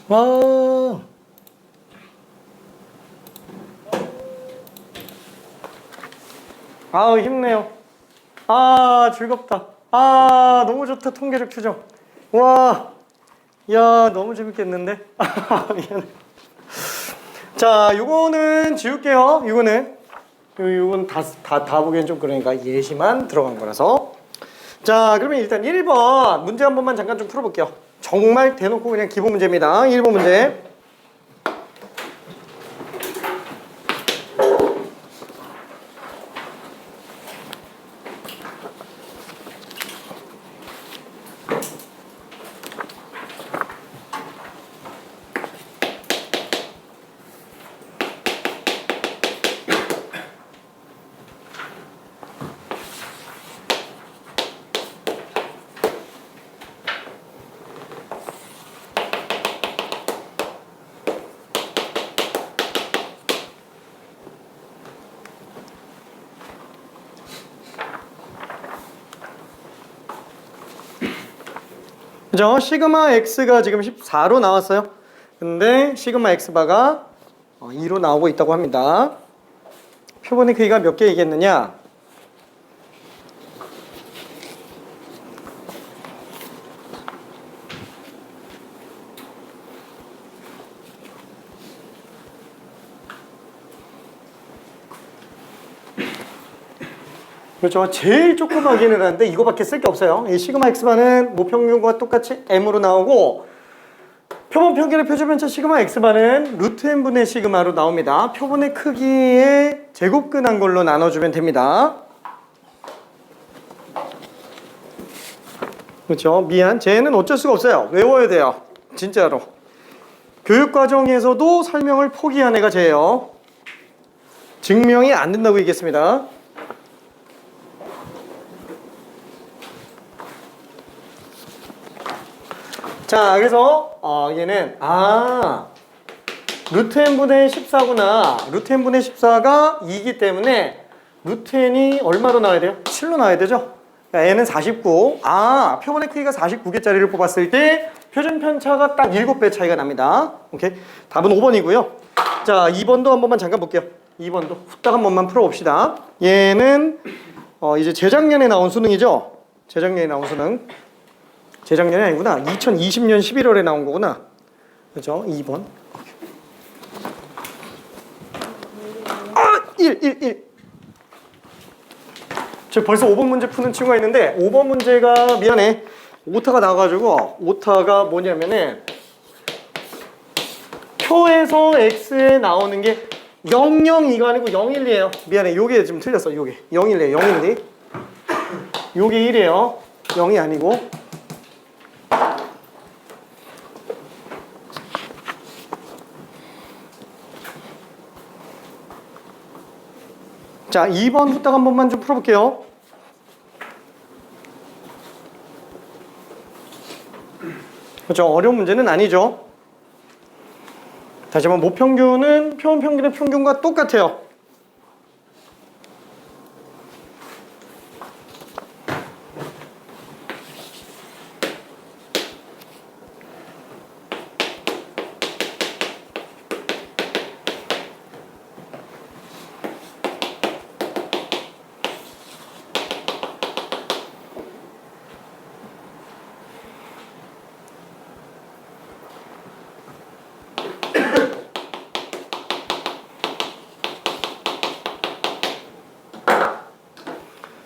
와. 아우, 힘내요. 아, 즐겁다. 아, 너무 좋다. 통계적 추정. 와. 야, 너무 재밌겠는데? 미안해. 자, 요거는 지울게요. 요건 다 보기엔 좀 그러니까 예시만 들어간 거라서. 자, 그러면 일단 1번 문제 한 번만 잠깐 좀 풀어볼게요. 정말 대놓고 그냥 기본 문제입니다. 1번 문제. 그죠? 시그마 x가 지금 14로 나왔어요. 근데 시그마 x바가 2로 나오고 있다고 합니다. 표본의 크기가 몇 개이겠느냐? 그렇죠. 제일 조그마기는 한데 이거밖에 쓸 게 없어요. 이 시그마 x바는 모평균과 똑같이 m으로 나오고 표본 평균의 표준편차 시그마 x바는 루트 n분의 시그마로 나옵니다. 표본의 크기의 제곱근한 걸로 나눠주면 됩니다. 그렇죠. 미안. 쟤는 어쩔 수가 없어요. 외워야 돼요. 진짜로. 교육과정에서도 설명을 포기한 애가 쟤예요. 증명이 안 된다고 얘기했습니다. 자, 그래서 얘는 루트 n분의 14구나. 루트 n분의 14가 2이기 때문에 루트 n이 얼마로 나와야 돼요? 7로 나와야 되죠? 그러니까 n은 49. 표본의 크기가 49개짜리를 뽑았을 때 표준 편차가 딱 7배 차이가 납니다. 오케이? 답은 5번이고요. 자, 2번도 한 번만 잠깐 볼게요. 2번도 후딱 한 번만 풀어봅시다. 얘는 이제 재작년에 나온 수능이죠? 재작년에 나온 수능. 재작년이 아니구나. 2020년 11월에 나온 거구나. 그죠? 2번. 1. 저 벌써 5번 문제 푸는 친구가 있는데 5번 문제가 미안해. 오타가 나와가지고 오타가 뭐냐면은 표에서 x에 나오는 게 002가 아니고 012예요. 미안해. 요게 좀 틀렸어. 요게 012. 요게 1이에요. 0이 아니고. 자, 2번 후딱 한 번만 좀 풀어볼게요. 그렇죠. 어려운 문제는 아니죠. 다시 한번 모평균은 표본 평균의 평균과 똑같아요.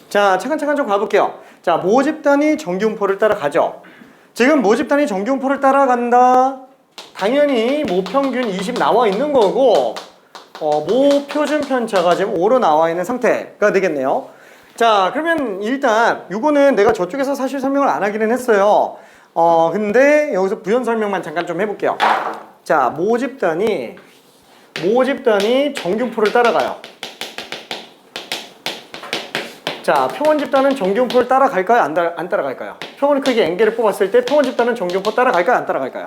자, 차근차근 좀 가볼게요. 자, 모집단이 정기분포를 따라가죠. 지금 모집단이 정기분포를 따라간다. 당연히 모평균 20 나와 있는 거고 모표준 편차가 지금 5로 나와 있는 상태가 되겠네요. 자, 그러면 일단 이거는 내가 저쪽에서 사실 설명을 안 하기는 했어요. 근데 여기서 부연 설명만 잠깐 좀 해볼게요. 자, 모집단이 정기분포를 따라가요. 자, 표본 집단은 정기분포를 따라갈까요? 안 따라갈까요? 표본 크기 n개를 뽑았을 때 표본 집단은 정기분포 따라갈까요? 안 따라갈까요?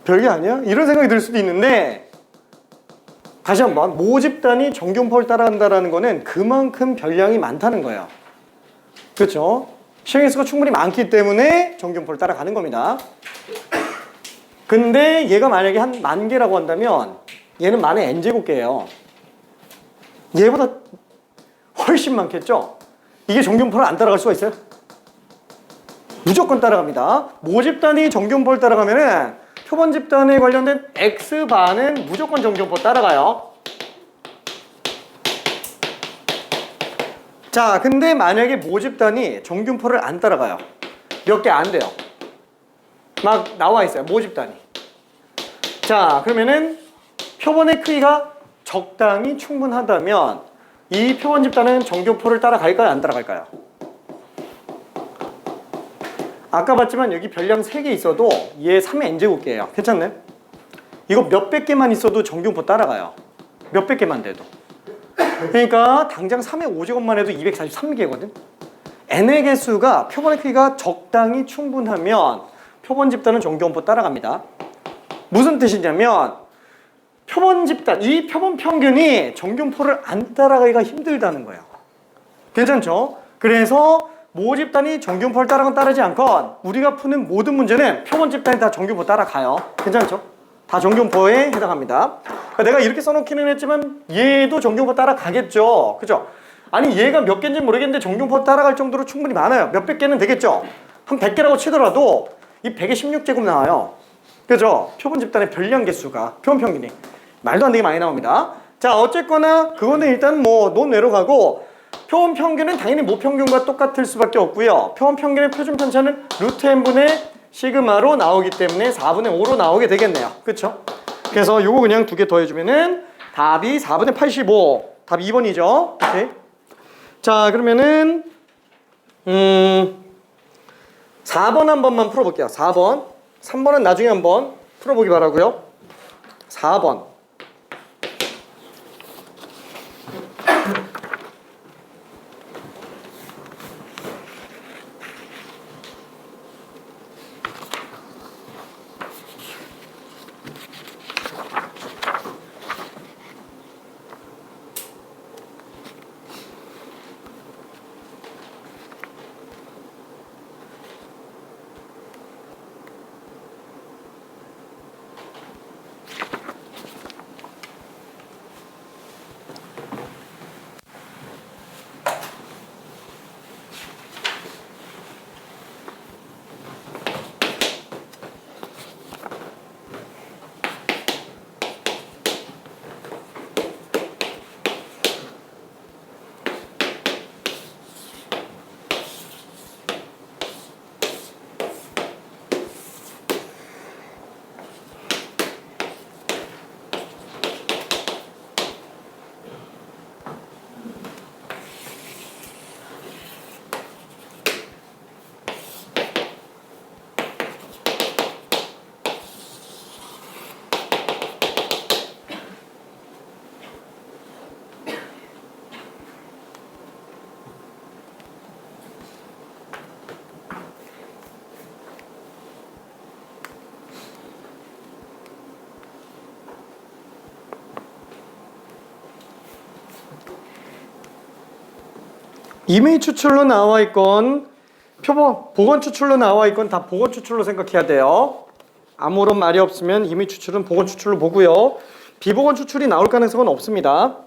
별게 아니야? 이런 생각이 들 수도 있는데 다시 한번 모집단이 정기분포를 따라간다는 거는 그만큼 별량이 많다는 거예요. 그렇죠? 시행횟수가 충분히 많기 때문에 정규분포를 따라가는 겁니다. 근데 얘가 만약에 한 10,000개라고 한다면 얘는 만의 n제곱계예요. 얘보다 훨씬 많겠죠? 이게 정규분포를 안 따라갈 수가 있어요? 무조건 따라갑니다. 모집단이 정규분포를 따라가면은 표본 집단에 관련된 X반은 무조건 정규분포 따라가요. 자, 근데 만약에 모집단이 정규분포를 안 따라가요. 몇 개 안 돼요. 막 나와 있어요. 모집단이. 자, 그러면은 표본의 크기가 적당히 충분하다면 이 표본 집단은 정규분포를 따라갈까요? 안 따라갈까요? 아까 봤지만 여기 별량 3개 있어도 얘 3의 n제곱계예요. 괜찮네? 이거 몇백 개만 있어도 정규분포 따라가요. 몇백 개만 돼도. 그러니까 당장 3의 5제곱만 해도 243개거든. n의 개수가 표본의 크기가 적당히 충분하면 표본 집단은 정규분포 따라갑니다. 무슨 뜻이냐면 표본 집단, 이 표본 평균이 정규분포를 안 따라가기가 힘들다는 거예요. 괜찮죠? 그래서 모집단이 정규분포를 따라건 따르지 않건 우리가 푸는 모든 문제는 표본 집단이 다 정규분포 따라가요. 괜찮죠? 다 정규분포에 해당합니다. 내가 이렇게 써놓기는 했지만 얘도 정규분포 따라가겠죠. 그죠? 아니 얘가 몇 개인지 모르겠는데 정규분포 따라갈 정도로 충분히 많아요. 몇백 개는 되겠죠? 한 100개라고 치더라도 이 100에 16제곱 나와요. 그죠? 표본 집단의 별량 개수가 표본 평균이 말도 안 되게 많이 나옵니다. 자, 어쨌거나 그거는 일단 뭐 논외로 가고 표본 평균은 당연히 모평균과 똑같을 수밖에 없고요. 표본 평균의 표준 편차는 루트 n분의 시그마로 나오기 때문에 4분의 5로 나오게 되겠네요. 그쵸? 그래서 요거 그냥 2개 더해주면은 답이 4분의 85. 답 2번이죠. 오케이. 자, 그러면은 4번 한 번만 풀어볼게요. 4번. 3번은 나중에 한번 풀어보기 바라고요. 4번. 이미 추출로 나와 있건 표본 복원 추출로 나와 있건 다 복원 추출로 생각해야 돼요. 아무런 말이 없으면 이미 추출은 복원 추출로 보고요. 비복원 추출이 나올 가능성은 없습니다.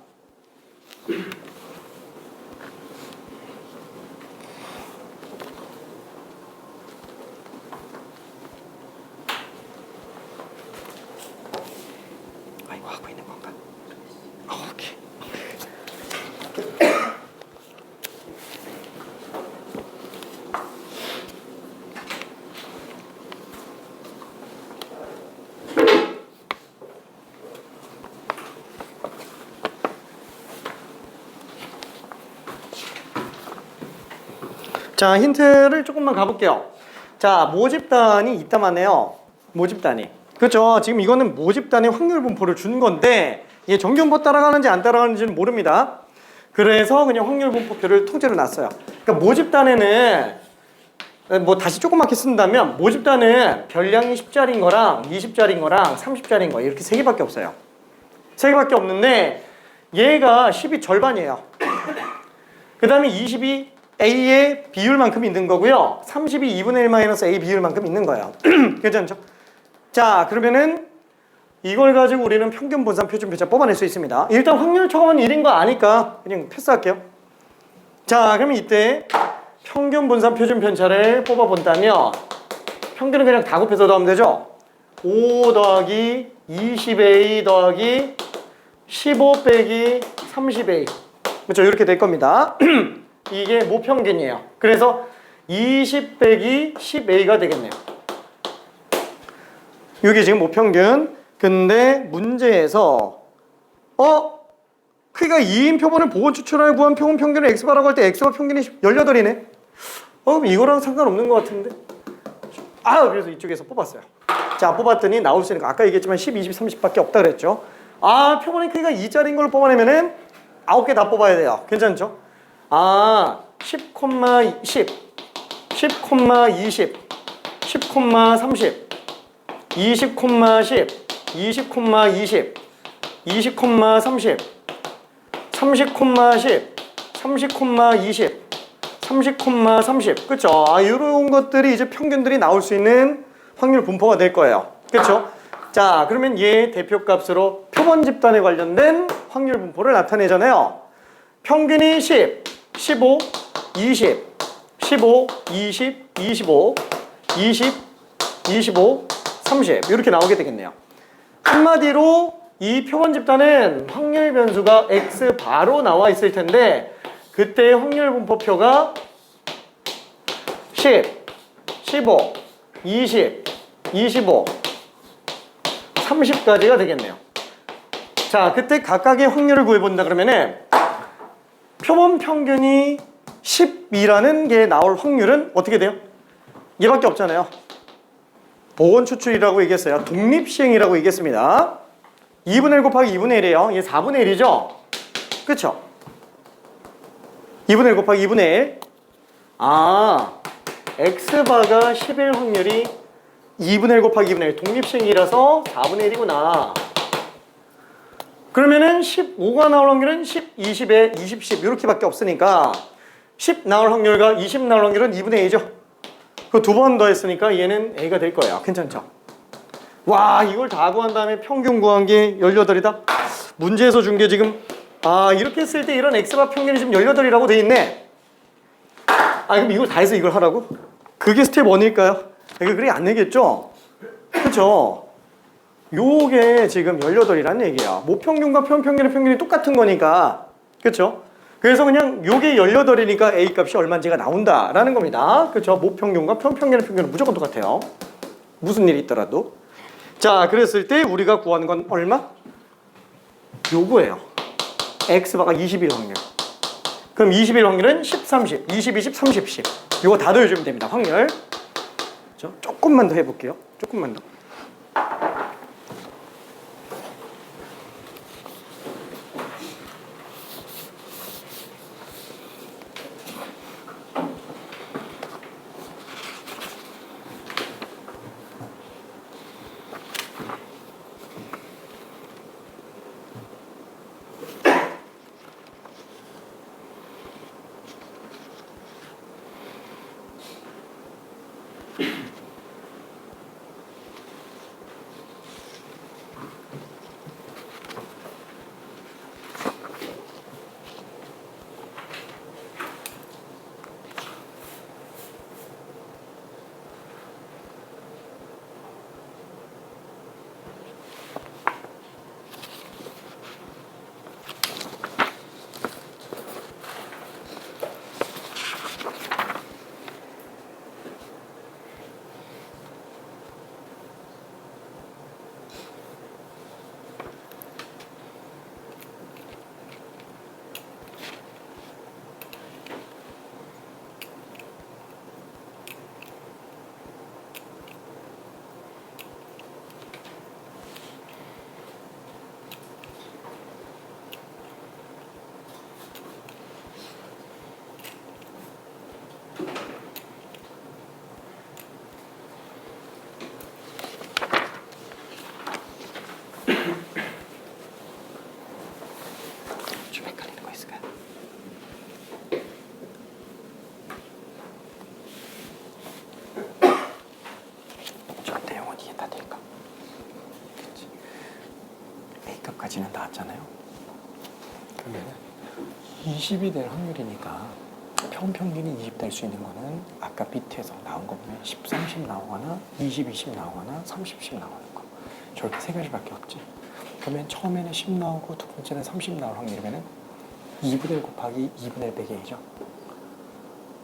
이거 하고 있는 건가? 오케이. 자, 힌트를 조금만 가볼게요. 자, 모집단이 있다만 해요. 모집단이. 그렇죠. 지금 이거는 모집단의 확률 분포를 준 건데 이게 정규분포 따라가는지 안 따라가는지는 모릅니다. 그래서 그냥 확률 분포표를 통째로 놨어요. 그러니까 모집단에는 뭐 다시 조그맣게 쓴다면 모집단은 별량이 10짜리인 거랑 20짜리인 거랑 30짜리인 거 이렇게 3개밖에 없어요. 3개밖에 없는데 얘가 10이 절반이에요. 그 다음에 20이 A의 비율만큼 있는 거고요. 30이 2분의 1 마이너스 A 비율만큼 있는 거예요. 괜찮죠? 자, 그러면은 이걸 가지고 우리는 평균 분산 표준 편차 뽑아낼 수 있습니다. 일단 확률 초과는 1인 거 아니까 그냥 패스할게요. 자, 그러면 이때 평균 분산 표준 편차를 뽑아본다면 평균은 그냥 다 곱해서 넣으면 되죠? 5 더하기 20A 더하기 15 빼기 30A. 그렇죠? 이렇게 될 겁니다. 이게 모평균이에요. 그래서 20 빼기 10A가 되겠네요. 이게 지금 모평균. 근데 문제에서 크기가 2인 표본을 보고 추출하여 구한 표본 평균을 X바라고 할 때 X바 평균이 18이네. 그럼 이거랑 상관없는 것 같은데. 그래서 이쪽에서 뽑았어요. 자, 뽑았더니 나올 수 있는 거 아까 얘기했지만 10, 20, 30밖에 없다 그랬죠. 표본의 크기가 2짜리인 걸 뽑아내면은 9개 다 뽑아야 돼요. 괜찮죠? 10, 10, 10, 20, 10, 30, 20, 10, 20, 20, 20, 30, 30, 10, 30, 20, 30, 30. 그쵸? 이런 것들이 이제 평균들이 나올 수 있는 확률 분포가 될 거예요. 그쵸? 자, 그러면 얘 대표값으로 표본 집단에 관련된 확률 분포를 나타내잖아요. 평균이 10, 15, 20, 15, 20, 25, 20, 25, 30 이렇게 나오게 되겠네요. 한마디로 이 표본 집단은 확률 변수가 X 바로 나와 있을 텐데 그때의 확률 분포표가 10, 15, 20, 25, 30까지가 되겠네요. 자, 그때 각각의 확률을 구해본다 그러면은 표본 평균이 10이라는 게 나올 확률은 어떻게 돼요? 얘밖에 없잖아요. 보건 추출이라고 얘기했어요. 독립시행이라고 얘기했습니다. 2분의 1 곱하기 2분의 1이에요. 얘 4분의 1이죠? 그쵸? 2분의 1 곱하기 2분의 1. X바가 10일 확률이 2분의 1 곱하기 2분의 1 독립시행이라서 4분의 1이구나. 그러면은 15가 나올 확률은 10, 20에 20, 10 이렇게밖에 없으니까 10 나올 확률과 20 나올 확률은 2분의 2죠. 그 두 번 더했으니까 얘는 A가 될 거예요. 괜찮죠? 와, 이걸 다 구한 다음에 평균 구한 게 18이다? 문제에서 준 게 지금 이렇게 했을 때 이런 X바 평균이 지금 18이라고 돼 있네. 그럼 이걸 다 해서 이걸 하라고? 그게 스텝 1일까요? 이거 그리 안 되겠죠? 그쵸? 요게 지금 18이라는 얘기야. 모평균과 표본평균의 평균이 똑같은 거니까. 그쵸? 그래서 그냥 요게 18이니까 A 값이 얼마인지가 나온다라는 겁니다. 그쵸? 모평균과 표본평균의 평균은 무조건 똑같아요. 무슨 일이 있더라도. 자, 그랬을 때 우리가 구하는 건 얼마? 요거예요. X바가 20일 확률. 그럼 20일 확률은 10, 30, 20, 20, 30, 10. 요거 다 더해주면 됩니다. 확률. 조금만 더 해볼게요. 조금만 더. A값까지는 나왔잖아요. 그러면 20이 될 확률이니까 평균이 20 될 수 있는 거는 아까 밑에서 나온 거 보면 10, 30 나오거나 20, 20 나오거나 30, 10 나오는 거. 저렇게 세 가지밖에 없지. 그러면 처음에는 10 나오고 두 번째는 30 나올 확률이면은 2분의 1 곱하기 2분의 1 빼기 A죠.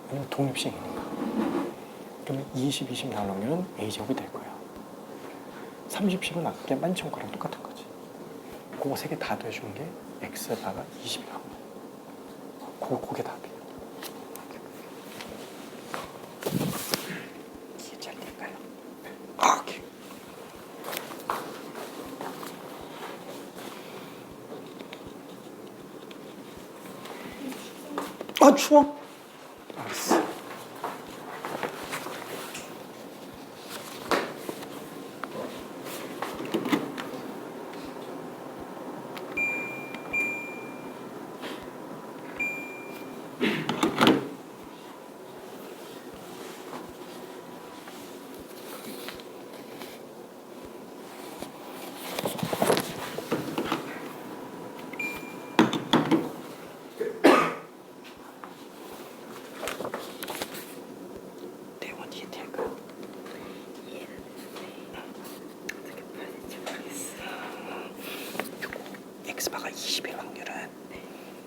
왜냐면 독립식이니까. 그러면 20, 20 나올 확률은 A제곱이 될 거예요. 30, 10은 아까 만천 거랑 똑같은 거지. 그거 세 개 다 더해주는 게 X바가 20일 확률. 그게 답이에요. 이해 잘 될까요? 오케이. 아, 추워. 알았어. X바가 20일 확률은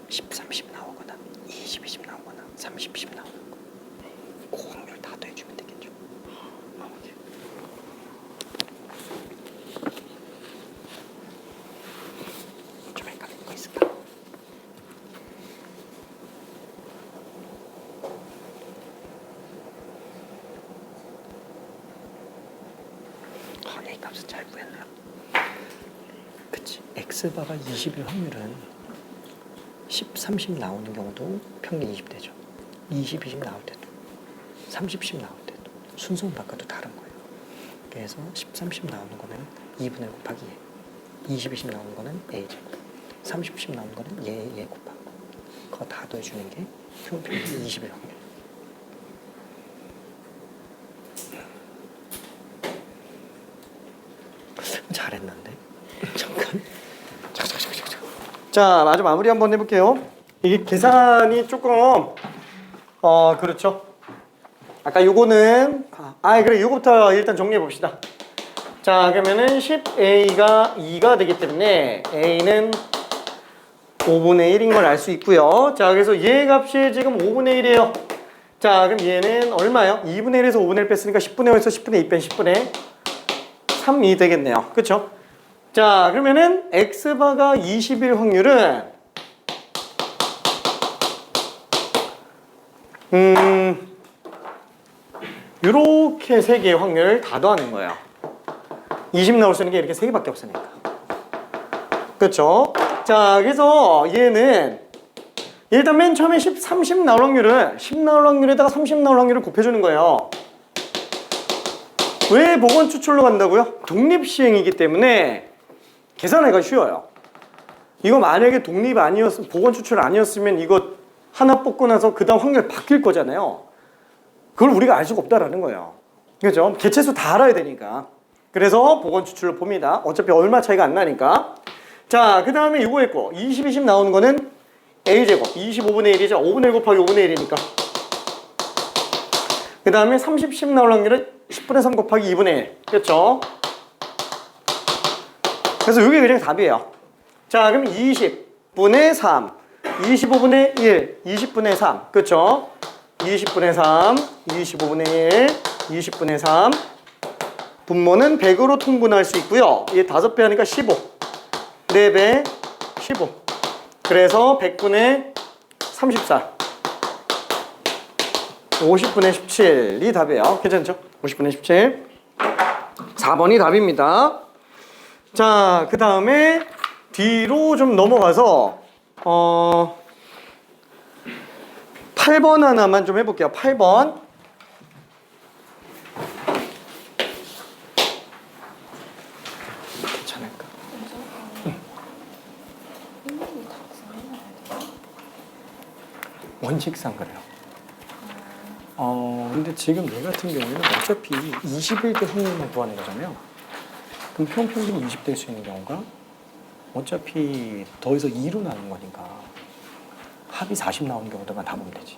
10, 30 나오거나 20, 20 나오거나 30, 10 나오는 거. 그 확률 다 더해주면 되겠죠. 좀 헷갈리는 거 있을까? A 값은 잘 구했나요? 그치. X바가 20일 확률은 10, 30 나오는 경우도 평균 20 되죠. 20, 20 나올 때도 30, 10 나올 때도 순서만 바꿔도 다른 거예요. 그래서 10, 30 나오는 거는 2분의 1 곱하기 얘, 20, 20 나오는 거는 A제곱, 30, 10 나오는 거는 얘 곱하고 그거 다 더해주는 게 평균 20일 확률. 잘했는데? 잠깐. 자, 마저 마무리 한번 해볼게요. 이게 계산이 조금 그렇죠. 아까 요거는 그래, 요거부터 일단 정리해 봅시다. 자, 그러면은 10A가 2가 되기 때문에 A는 5분의 1인 걸 알 수 있고요. 자, 그래서 얘 값이 지금 5분의 1이에요. 자, 그럼 얘는 얼마예요? 2분의 1에서 5분의 1 뺐으니까 10분의 5에서 10분의 2 뺀 10분의 3이 되겠네요. 그쵸? 자, 그러면은 X바가 20일 확률은 요렇게 세 개의 확률을 다 더하는 거예요. 20 나올 수 있는 게 이렇게 세 개밖에 없으니까. 그쵸? 자, 그래서 얘는 일단 맨 처음에 10, 30 나올 확률은 10 나올 확률에다가 30 나올 확률을 곱해주는 거예요. 왜 복원 추출로 간다고요? 독립시행이기 때문에 계산하기가 쉬워요. 이거 만약에 복원 추출 아니었으면 이거 하나 뽑고 나서 그 다음 확률 바뀔 거잖아요. 그걸 우리가 알 수가 없다라는 거예요. 그죠? 개체수 다 알아야 되니까. 그래서 복원 추출로 봅니다. 어차피 얼마 차이가 안 나니까. 자, 그 다음에 이거 했고 20, 20 나오는 거는 A제곱 25분의 1이죠. 5분의 1 곱하기 5분의 1이니까. 그 다음에 30, 10 나올 확률은 10분의 3 곱하기 2분의 1. 그렇죠? 그래서 이게 그냥 답이에요. 자, 그럼 20분의 3, 25분의 1, 20분의 3. 그렇죠? 20분의 3, 25분의 1, 20분의 3. 분모는 100으로 통분할 수 있고요. 이게 5배 하니까 15. 4배 15. 그래서 100분의 34. 50분의 17이 답이에요. 괜찮죠? 50분의 17. 4번이 답입니다. 자, 그 다음에 뒤로 좀 넘어가서 8번 하나만 좀 해볼게요. 8번. 괜찮을까? 응. 원칙상 그래요. 근데 지금 얘 같은 경우는 어차피 21대 확률만 구하는 거잖아요. 그럼 평균이 20 될 수 있는 경우가 어차피 더해서 2로 나눈 거니까 합이 40 나오는 경우들만 다 보면 되지.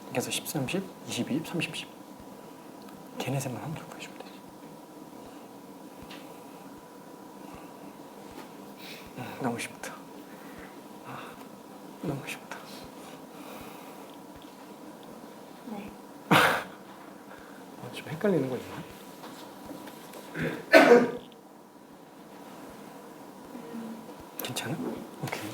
그래서 10, 30, 22, 30, 10 걔네 셋만 함수로 구해주면 되지. 너무 쉽다. 너무 쉽다. 네. 좀 헷갈리는 거 있나? 괜찮아? 오케이.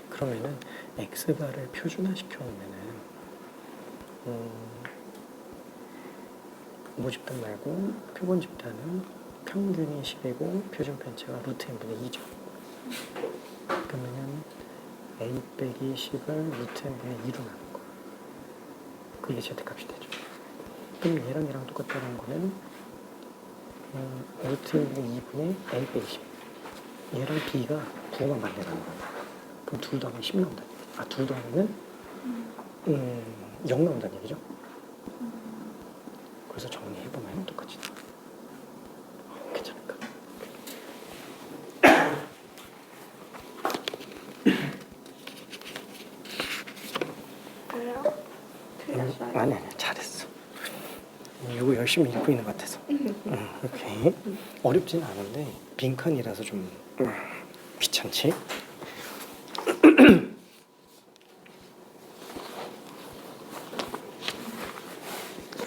그러면은 x바를 표준화시켜 놓으면은 모집단 말고 표본 집단은 평균이 10이고 표준 편차가 루트 n분의 2죠. 그러면은 a 빼기 10을 루트 n분의 2로 나눈 거. 그게 절대값이 되죠. 그럼 얘랑 똑같다는 거는 루트 n분의 2분의 a 빼기 10. 얘랑 b가 부호만 반대라는 거야. 그럼 둘 더하면 10 나온다는 얘기죠. 둘 더하면은 0 나온다는 얘기죠. 그래서 정리해보면 똑같이 나와요. 괜찮을까? 왜요? 틀렸어요? 아니 잘했어. 이거 열심히 읽고 있는 것 같아서. 오케이. 어렵진 않은데 빈칸이라서 좀 귀찮지?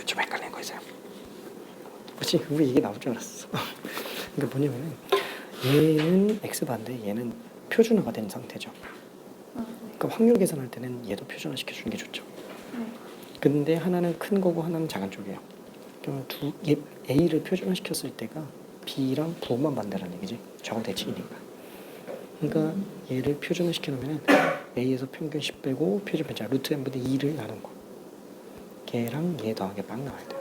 좀 헷갈린 거 있어요. 그렇지, 왜 이게 나올 줄 알았어. 그러니까 뭐냐면은 얘는 x반대, 얘는 표준화가 된 상태죠. 그러니까 확률 계산할 때는 얘도 표준화 시켜주는 게 좋죠. 근데 하나는 큰 거고 하나는 작은 쪽이에요. 그러면 A를 표준화 시켰을 때가 B랑 부호만 반대라는 얘기지. 좌우 대칭이니까. 그러니까 얘를 표준화 시켜놓으면 A에서 평균 10 빼고 표준 편차 루트 n분의 2를 나눈 거. 걔랑 얘 더하기 막 나와야 돼요.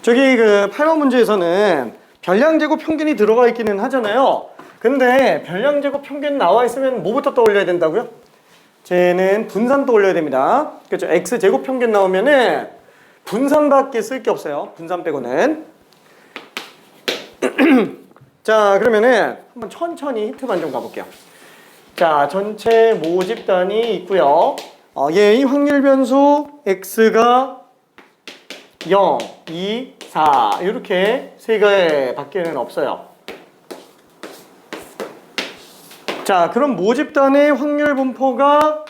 저기 그 8번 문제에서는 별량제곱 평균이 들어가 있기는 하잖아요. 근데 별량제곱 평균 나와 있으면 뭐부터 떠올려야 된다고요? 쟤는 분산 떠올려야 됩니다. 그렇죠? x제곱 평균 나오면은 분산밖에 쓸 게 없어요. 분산 빼고는. 자, 그러면은 한번 천천히 힌트만 좀 가볼게요. 자, 전체 모집단이 있고요. 얘의 확률 변수 x가 0, 2, 4 이렇게 세 개밖에는 없어요. 자, 그럼 모집단의 확률 분포가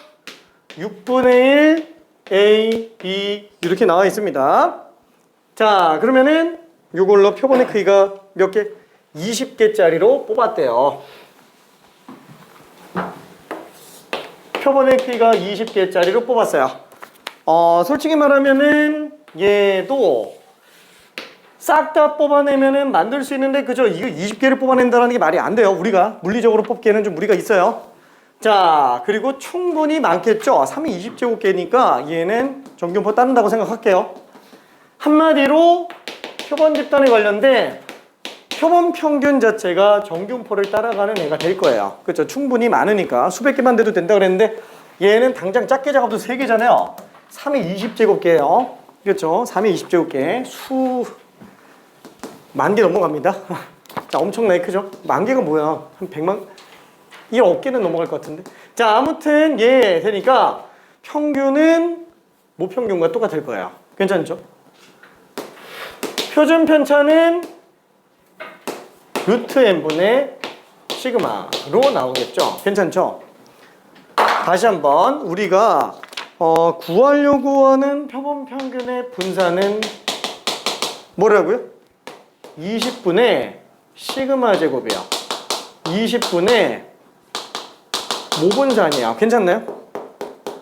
6분의 1 A, B 이렇게 나와 있습니다. 자, 그러면은 이걸로 표본의 크기가 몇 개? 20개짜리로 뽑았대요. 표본의 크기가 20개짜리로 뽑았어요. 솔직히 말하면은 얘도 싹 다 뽑아내면은 만들 수 있는데, 그죠? 이거 20개를 뽑아낸다는 게 말이 안 돼요. 우리가 물리적으로 뽑기에는 좀 무리가 있어요. 자, 그리고 충분히 많겠죠? 3이 20제곱개니까 얘는 정균포 따른다고 생각할게요. 한마디로 표본 집단에 관련된 표본 평균 자체가 정균포를 따라가는 애가 될 거예요. 그렇죠? 충분히 많으니까 수백 개만 돼도 된다 그랬는데 얘는 당장 작게 작아도 3개잖아요. 3이 20제곱개예요. 그렇죠? 3이 20제곱개 수 만 개 넘어갑니다. 자, 엄청나게 크죠? 만 개가 뭐야? 한 100만, 1억 개는 넘어갈 것 같은데. 자, 아무튼 얘 되니까 평균은 모평균과 똑같을 거예요. 괜찮죠? 표준 편차는 루트 n분의 시그마로 나오겠죠. 괜찮죠? 다시 한번 우리가 구하려고 하는 표본 평균의 분산은 뭐라고요? 20분의 시그마 제곱이요. 20분의 모분산이에요. 괜찮나요?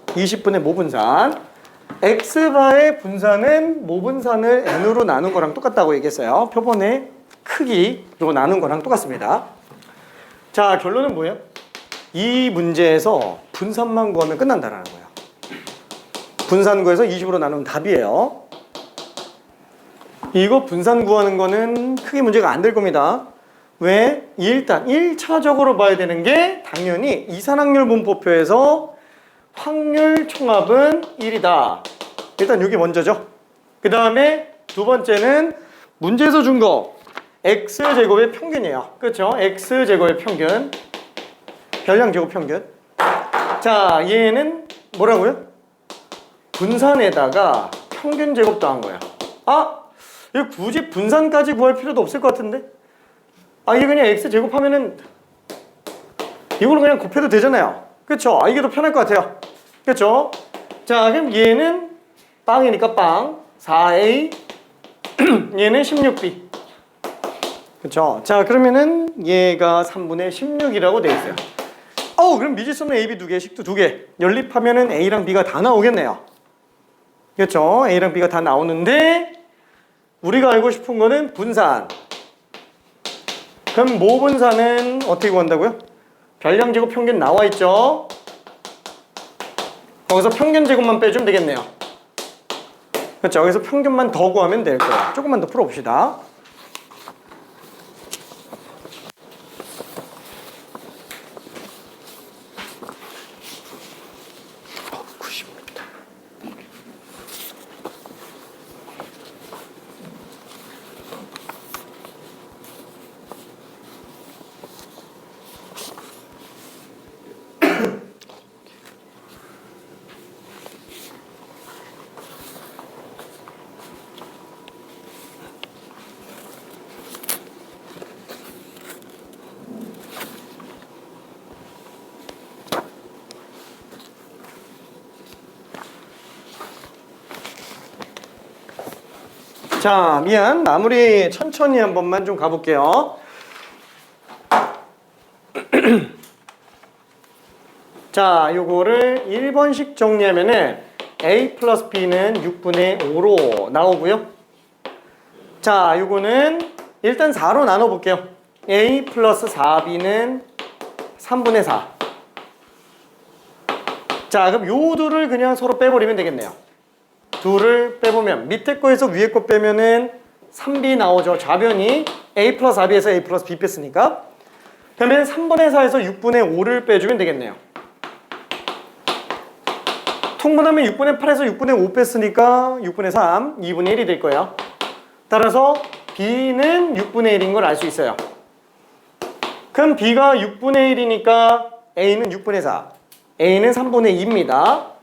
20분의 모분산. x바의 분산은 모분산을 n으로 나눈 거랑 똑같다고 얘기했어요. 표본의 크기로 나눈 거랑 똑같습니다. 자, 결론은 뭐예요? 이 문제에서 분산만 구하면 끝난다라는 거예요. 분산 구해서 20으로 나누면 답이에요. 이거 분산 구하는 거는 크게 문제가 안 될 겁니다. 왜? 일단 1차적으로 봐야 되는 게 당연히 이산확률 분포표에서 확률 총합은 1이다. 일단 이게 먼저죠. 그 다음에 두 번째는 문제에서 준 거 x제곱의 평균이에요. 그렇죠? x제곱의 평균, 별량제곱 평균. 자, 얘는 뭐라고요? 분산에다가 평균 제곱 더한 거야. 아, 이거 굳이 분산까지 구할 필요도 없을 것 같은데? 아, 이게 그냥 x 제곱하면은 이걸로 그냥 곱해도 되잖아요. 그쵸? 아, 이게 더 편할 것 같아요. 그쵸? 자, 그럼 얘는 빵이니까 빵 4a 얘는 16b. 그쵸? 자, 그러면은 얘가 3분의 16이라고 돼 있어요. 그럼 미지수는 a, b 두 개, 식도 두 개. 연립하면은 a랑 b가 다 나오겠네요. 그쵸? a랑 b가 다 나오는데 우리가 알고 싶은 거는 분산. 그럼 모분산은 어떻게 구한다고요? 별량제곱 평균 나와 있죠? 거기서 평균 제곱만 빼주면 되겠네요. 그렇죠? 여기서 평균만 더 구하면 될 거예요. 조금만 더 풀어봅시다. 자, 미안. 마무리 천천히 한 번만 좀 가볼게요. 자, 요거를 1번씩 정리하면은 a 플러스 b는 6분의 5로 나오고요. 자, 요거는 일단 4로 나눠볼게요. a 플러스 4b는 3분의 4. 자, 그럼 요 둘을 그냥 서로 빼버리면 되겠네요. 둘을 빼보면 밑에 거에서 위에 거 빼면은 3b 나오죠. 좌변이 a 플러스 4b에서 a 플러스 b 뺐으니까. 그러면 3분의 4에서 6분의 5를 빼주면 되겠네요. 통분하면 6분의 8에서 6분의 5 뺐으니까 6분의 3, 2분의 1이 될 거예요. 따라서 b는 6분의 1인 걸 알 수 있어요. 그럼 b가 6분의 1이니까 a는 6분의 4, a는 3분의 2입니다.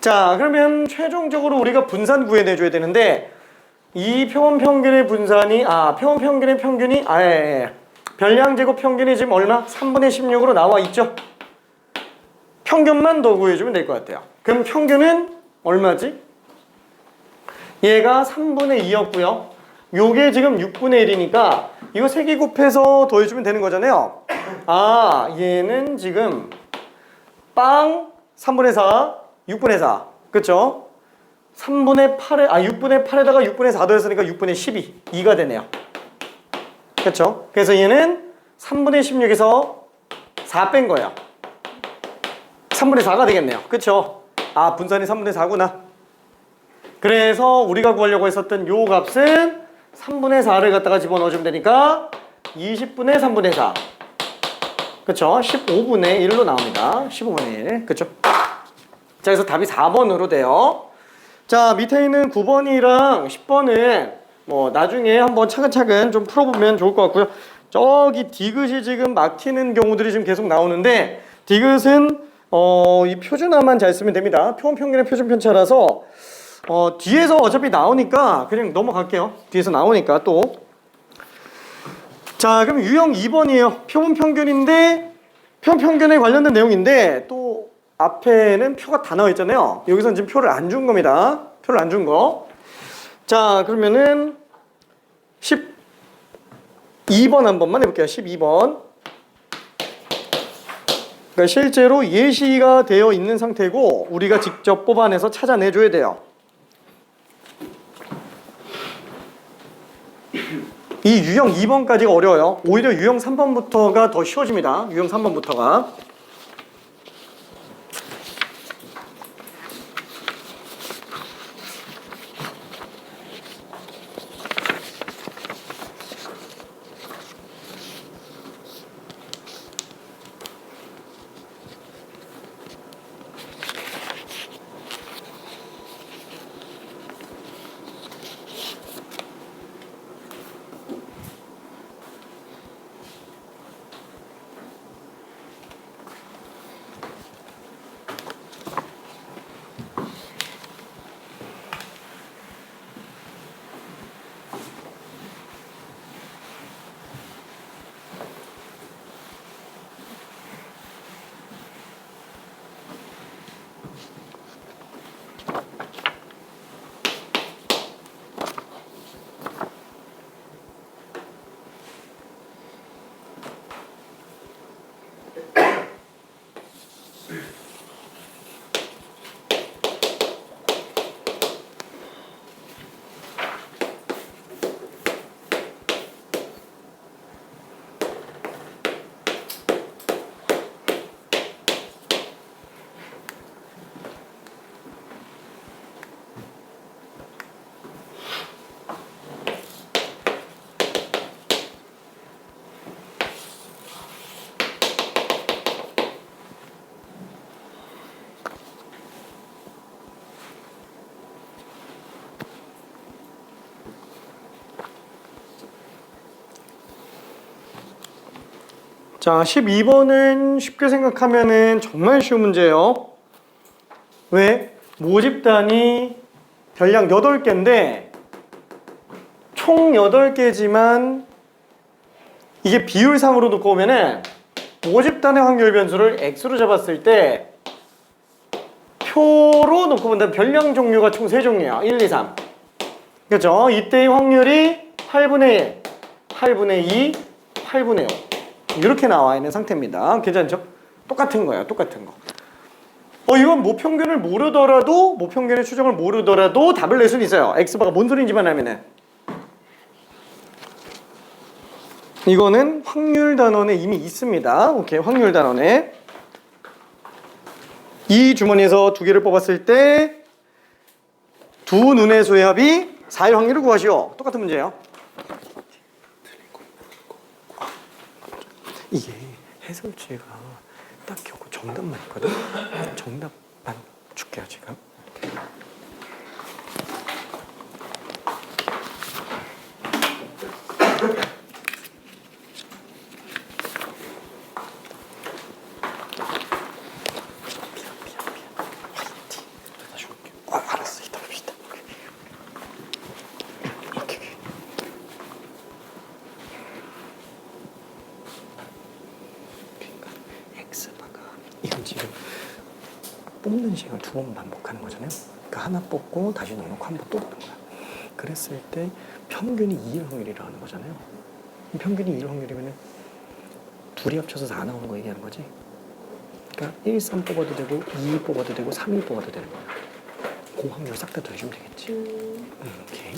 자, 그러면 최종적으로 우리가 분산 구해내줘야 되는데 이 표본 평균의 분산이 표본 평균의 평균이 별량제곱 평균이 지금 얼마? 3분의 16으로 나와 있죠? 평균만 더 구해주면 될 것 같아요. 그럼 평균은 얼마지? 얘가 3분의 2였고요. 요게 지금 6분의 1이니까 이거 3개 곱해서 더해주면 되는 거잖아요. 얘는 지금 빵 3분의 4 6분의 4. 그쵸? 3분의 8에, 6분의 8에다가 6분의 4 더했으니까 6분의 12. 2가 되네요. 그쵸? 그래서 얘는 3분의 16에서 4 뺀 거예요. 3분의 4가 되겠네요. 그쵸? 분산이 3분의 4구나. 그래서 우리가 구하려고 했었던 요 값은 3분의 4를 갖다가 집어넣어주면 되니까 20분의 3분의 4. 그쵸? 15분의 1로 나옵니다. 15분의 1. 그쵸? 자, 그래서 답이 4번으로 돼요. 자, 밑에 있는 9번이랑 10번은 뭐 나중에 한번 차근차근 좀 풀어보면 좋을 것 같고요. 저기 디귿이 지금 막히는 경우들이 지금 계속 나오는데 디귿은 이 표준화만 잘 쓰면 됩니다. 표본 평균의 표준 편차라서 뒤에서 어차피 나오니까 그냥 넘어갈게요. 뒤에서 나오니까 또. 자, 그럼 유형 2번이에요. 표본 평균인데 표본 평균에 관련된 내용인데 또 앞에는 표가 다 나와 있잖아요. 여기서는 지금 표를 안 준 겁니다. 표를 안 준 거. 자, 그러면은 12번 한 번만 해볼게요. 12번. 그러니까 실제로 예시가 되어 있는 상태고 우리가 직접 뽑아내서 찾아내줘야 돼요. 이 유형 2번까지가 어려워요. 오히려 유형 3번부터가 더 쉬워집니다. 유형 3번부터가. 자, 12번은 쉽게 생각하면은 정말 쉬운 문제예요. 왜? 모집단이 별량 8개인데 총 8개지만 이게 비율상으로 놓고 보면은 모집단의 확률 변수를 x로 잡았을 때 표로 놓고 본다면 별량 종류가 총 3종류야. 1, 2, 3. 그렇죠? 이때의 확률이 8분의 1, 8분의 2, 8분의 5. 이렇게 나와 있는 상태입니다. 괜찮죠? 똑같은 거예요. 똑같은 거. 이건 모평균을 모르더라도 모평균의 추정을 모르더라도 답을 낼 수는 있어요. x바가 뭔 소리인지만 하면은. 이거는 확률 단원에 이미 있습니다. 오케이, 확률 단원에 이 주머니에서 2개를 뽑았을 때 두 눈의 수의 합이 4의 확률을 구하시오. 똑같은 문제예요. 이게 해설지가 딱 겨우 정답만 있거든. 정답만 줄게요 지금. 알았어, 이따 봅시다. 오케이. 그러니까 x바가 이건 지금 뽑는 시간 2번 반복하는 거잖아요. 그러니까 하나 뽑고 다시 넣어놓고 한 번 또 뽑는 거야. 그랬을 때 평균이 2일 확률이라는 거잖아요. 평균이 2일 확률이면 둘이 합쳐서 4 나오는 거 얘기하는 거지. 그러니까 1, 3 뽑아도 되고 2 뽑아도 되고 3, 1 뽑아도 되는 거야. 그 확률 싹 다 더해주면 되겠지. 오케이.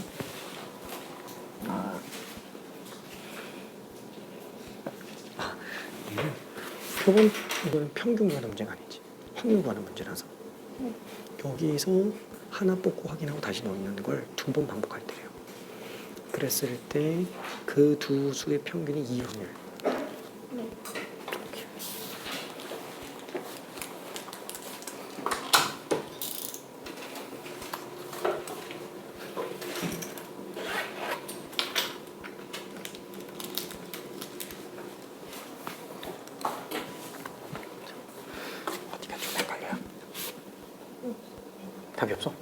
얘는 표본, 이거는 평균 구하는 문제가 아니지. 확률 구하는 문제라서. 여기서 하나 뽑고 확인하고 다시 넣는 걸 2번 반복할 때예요. 그랬을 때 그 두 수의 평균이 2 확률. 답이 없어?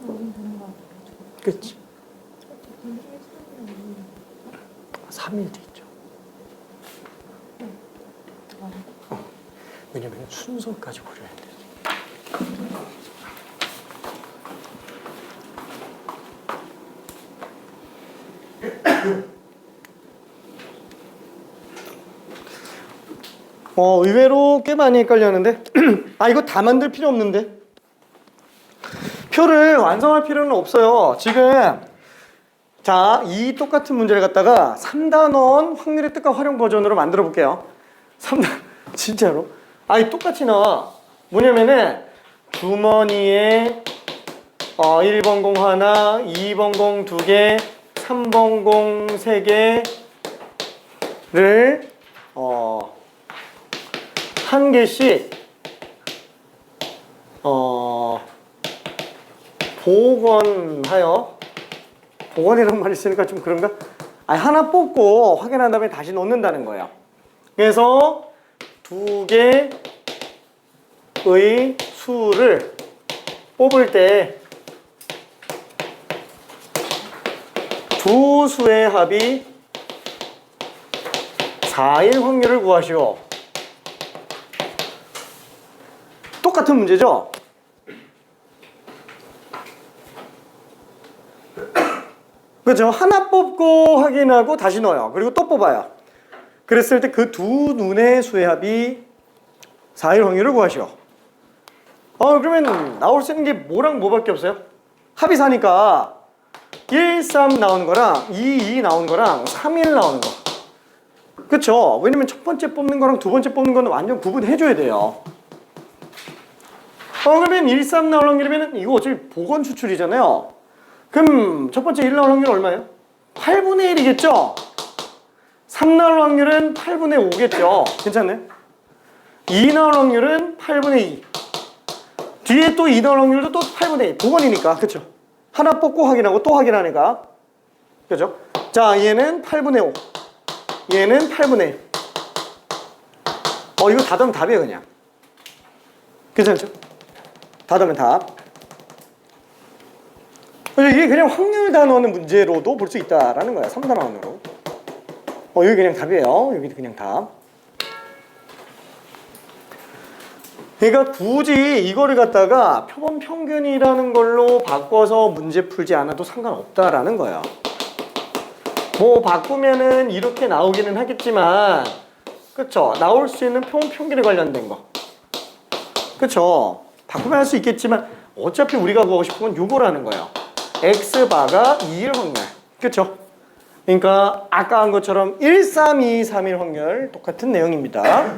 나오면 되는 거 같아요. 그치. 공중에 쓰는 3일 돼 있죠. 네. 왜냐면 순서까지 고려해야 돼. 의외로 꽤 많이 헷갈렸는데 아 이거 다 만들 필요 없는데 표를 완성할 필요는 없어요. 지금 자, 이 똑같은 문제를 갖다가 3단원 확률의 뜻과 활용 버전으로 만들어 볼게요. 3단 진짜로 아이 똑같이 나와. 뭐냐면은 주머니에 1번 공 하나, 2번 공 2개, 3번 공 3개를 한 개씩 복원이라는 말이 있으니까 좀 그런가? 하나 뽑고 확인한 다음에 다시 넣는다는 거예요. 그래서 2개의 수를 뽑을 때 두 수의 합이 4일 확률을 구하시오. 똑같은 문제죠? 그렇죠? 하나 뽑고 확인하고 다시 넣어요. 그리고 또 뽑아요. 그랬을 때 그 두 눈의 수의 합이 4일 확률을 구하시오. 그러면 나올 수 있는 게 뭐랑 뭐밖에 없어요? 합이 4니까 1, 3 나오는 거랑 2, 2 나오는 거랑 3, 1 나오는 거. 그쵸? 왜냐면 첫 번째 뽑는 거랑 두 번째 뽑는 거는 완전 구분해줘야 돼요. 그러면 1, 3 나올 확률이면 이거 어차피 복원 추출이잖아요. 그럼 첫 번째 1 나올 확률 얼마예요? 8분의 1이겠죠? 3 나올 확률은 8분의 5겠죠? 괜찮네? 2 나올 확률은 8분의 2. 뒤에 또 2 나올 확률도 또 8분의 2. 복원이니까. 그쵸? 하나 뽑고 확인하고 또 확인하니까. 그죠? 자, 얘는 8분의 5. 얘는 8분의 1. 이거 다 더하면 답이에요, 그냥. 괜찮죠? 다 더하면 답. 이게 그냥 확률 단원의 문제로도 볼 수 있다라는 거야. 3단원으로. 여기 그냥 답이에요. 여기 그냥 답. 그러니까 굳이 이거를 갖다가 표본 평균이라는 걸로 바꿔서 문제 풀지 않아도 상관없다라는 거예요. 뭐 바꾸면은 이렇게 나오기는 하겠지만, 그쵸? 나올 수 있는 표본 평균에 관련된 거. 그쵸? 바꾸면 할 수 있겠지만 어차피 우리가 구하고 싶은 건 요거라는 거예요. X바가 2일 확률. 그쵸? 그러니까 아까 한 것처럼 1, 3, 2, 3일 확률 똑같은 내용입니다.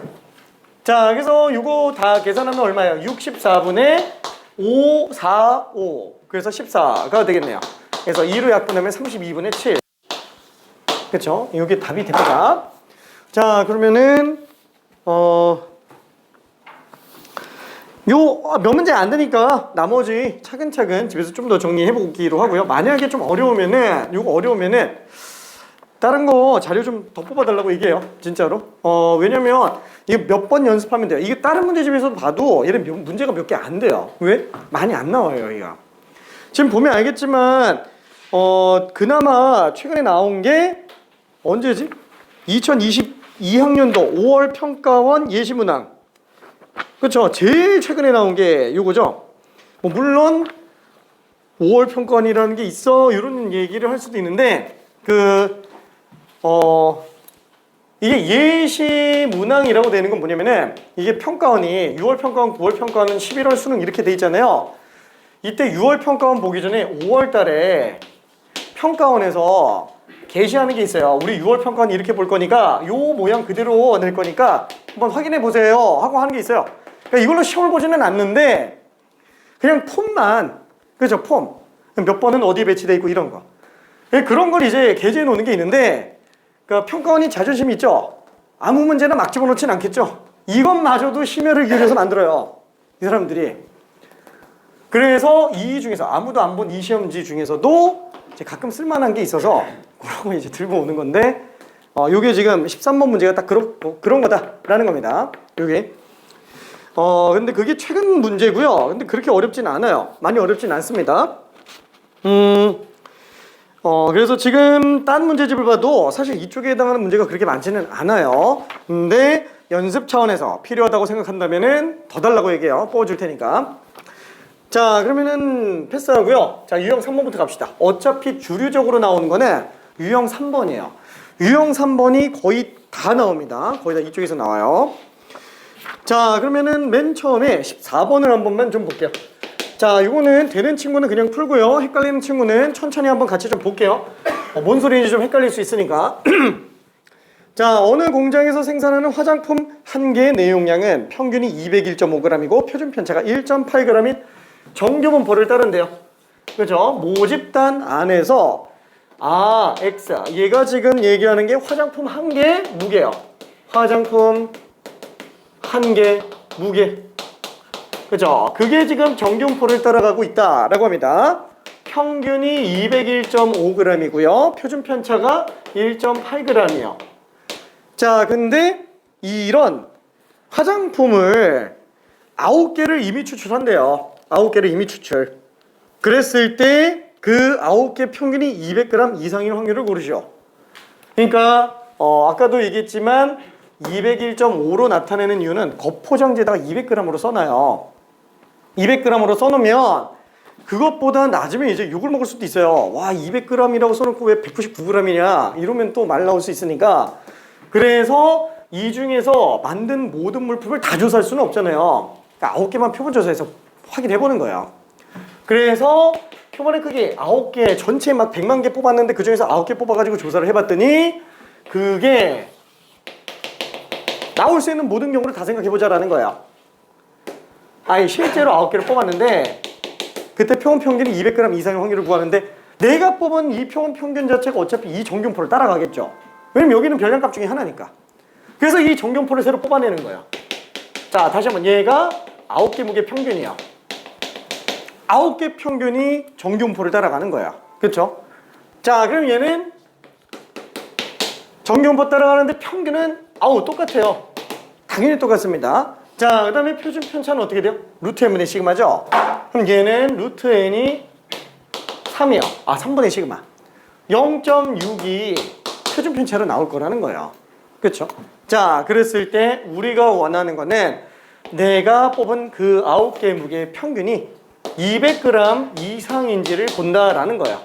자, 그래서 요거 다 계산하면 얼마예요? 64분의 5, 4, 5. 그래서 14가 되겠네요. 그래서 2로 약분하면 32분의 7. 그쵸? 이게 답이 됩니다. 자, 그러면은 몇 문제 안 되니까 나머지 차근차근 집에서 좀 더 정리해 보기로 하고요. 만약에 좀 어려우면은 다른 거 자료 좀 더 뽑아달라고 얘기해요. 진짜로. 왜냐면 이게 몇 번 연습하면 돼요. 이게 다른 문제집에서 봐도 얘는 문제가 몇 개 안 돼요. 왜? 많이 안 나와요, 여기가. 지금 보면 알겠지만 그나마 최근에 나온 게 언제지? 2022학년도 5월 평가원 예시문항. 그렇죠. 제일 최근에 나온 게 요거죠. 뭐 물론 5월 평가원이라는 게 있어 이런 얘기를 할 수도 있는데 이게 예시 문항이라고 되는 건 뭐냐면은 이게 평가원이 6월 평가원, 9월 평가원은 11월 수능 이렇게 돼 있잖아요. 이때 6월 평가원 보기 전에 5월 달에 평가원에서 게시하는 게 있어요. 우리 6월 평가원 이렇게 볼 거니까 요 모양 그대로 낼 거니까 한번 확인해 보세요 하고 하는 게 있어요. 그러니까 이걸로 시험을 보지는 않는데 그냥 폼만, 그죠? 폼 몇 번은 어디에 배치돼 있고 이런 거 그런 걸 이제 게재해 놓는 게 있는데 그러니까 평가원이 자존심이 있죠. 아무 문제나 막 집어넣진 않겠죠. 이것마저도 심혈을 기울여서 만들어요, 이 사람들이. 그래서 이 중에서 아무도 안 본 이 시험지 중에서도 이제 가끔 쓸만한 게 있어서 그런 거 이제 들고 오는 건데 요게 지금 13번 문제가 딱 그런 거다라는 겁니다. 요게 근데 그게 최근 문제고요. 근데 그렇게 어렵진 않아요. 많이 어렵진 않습니다. 그래서 지금 딴 문제집을 봐도 사실 이쪽에 해당하는 문제가 그렇게 많지는 않아요. 근데 연습 차원에서 필요하다고 생각한다면은 더 달라고 얘기해요. 뽑아줄 테니까. 자, 그러면은 패스하고요. 자, 유형 3번부터 갑시다. 어차피 주류적으로 나오는 거는 유형 3번이에요. 유형 3번이 거의 다 나옵니다. 거의 다 이쪽에서 나와요. 자, 그러면은 맨 처음에 14번을 한 번만 좀 볼게요. 자, 이거는 되는 친구는 그냥 풀고요. 헷갈리는 친구는 천천히 한번 같이 좀 볼게요. 뭔 소리인지 좀 헷갈릴 수 있으니까. 자, 어느 공장에서 생산하는 화장품 한 개의 내용량은 평균이 201.5g이고 표준 편차가 1.8g인 정규 분포를 따른대요. 그죠? 모집단 안에서 X. 얘가 지금 얘기하는 게 화장품 한 개 무게요. 화장품 한 개 무게. 그죠? 그게 지금 정규분포를 따라가고 있다라고 합니다. 평균이 201.5g이고요. 표준 편차가 1.8g이에요. 자, 근데 이런 화장품을 9개를 이미 추출한대요. 9개를 이미 추출. 그랬을 때 그 9개 평균이 200g 이상인 확률을 고르시오. 그러니까 아까도 얘기했지만 201.5로 나타내는 이유는 겉포장지에다가 200g으로 써놔요. 200g으로 써놓으면 그것보다 낮으면 이제 욕을 먹을 수도 있어요. 와, 200g이라고 써놓고 왜 199g이냐 이러면 또 말 나올 수 있으니까. 그래서 이 중에서 만든 모든 물품을 다 조사할 수는 없잖아요. 그러니까 9개만 표본 조사해서 확인해보는 거예요. 그래서 표본의 크기 9개 전체 막 100만 개 뽑았는데 그 중에서 9개 뽑아가지고 조사를 해봤더니 그게 나올 수 있는 모든 경우를 다 생각해보자라는 거예요. 아니 실제로 9개를 뽑았는데 그때 표본 평균이 200g 이상의 확률을 구하는데 내가 뽑은 이 표본 평균 자체가 어차피 이 정규분포를 따라가겠죠. 왜냐면 여기는 별량값 중에 하나니까. 그래서 이 정규분포를 새로 뽑아내는 거예요. 자, 다시 한번 얘가 9개 무게 평균이야. 9개 평균이 정규분포를 따라가는 거야. 그렇죠? 자, 그럼 얘는 정규분포 따라가는데 평균은 똑같아요. 당연히 똑같습니다. 자, 그 다음에 표준 편차는 어떻게 돼요? 루트 n분의 시그마죠? 그럼 얘는 루트 n이 3이요. 3분의 시그마. 0.6이 표준 편차로 나올 거라는 거예요. 그렇죠? 자, 그랬을 때 우리가 원하는 거는 내가 뽑은 그 9개 무게의 평균이 200g 이상인지를 본다라는 거예요.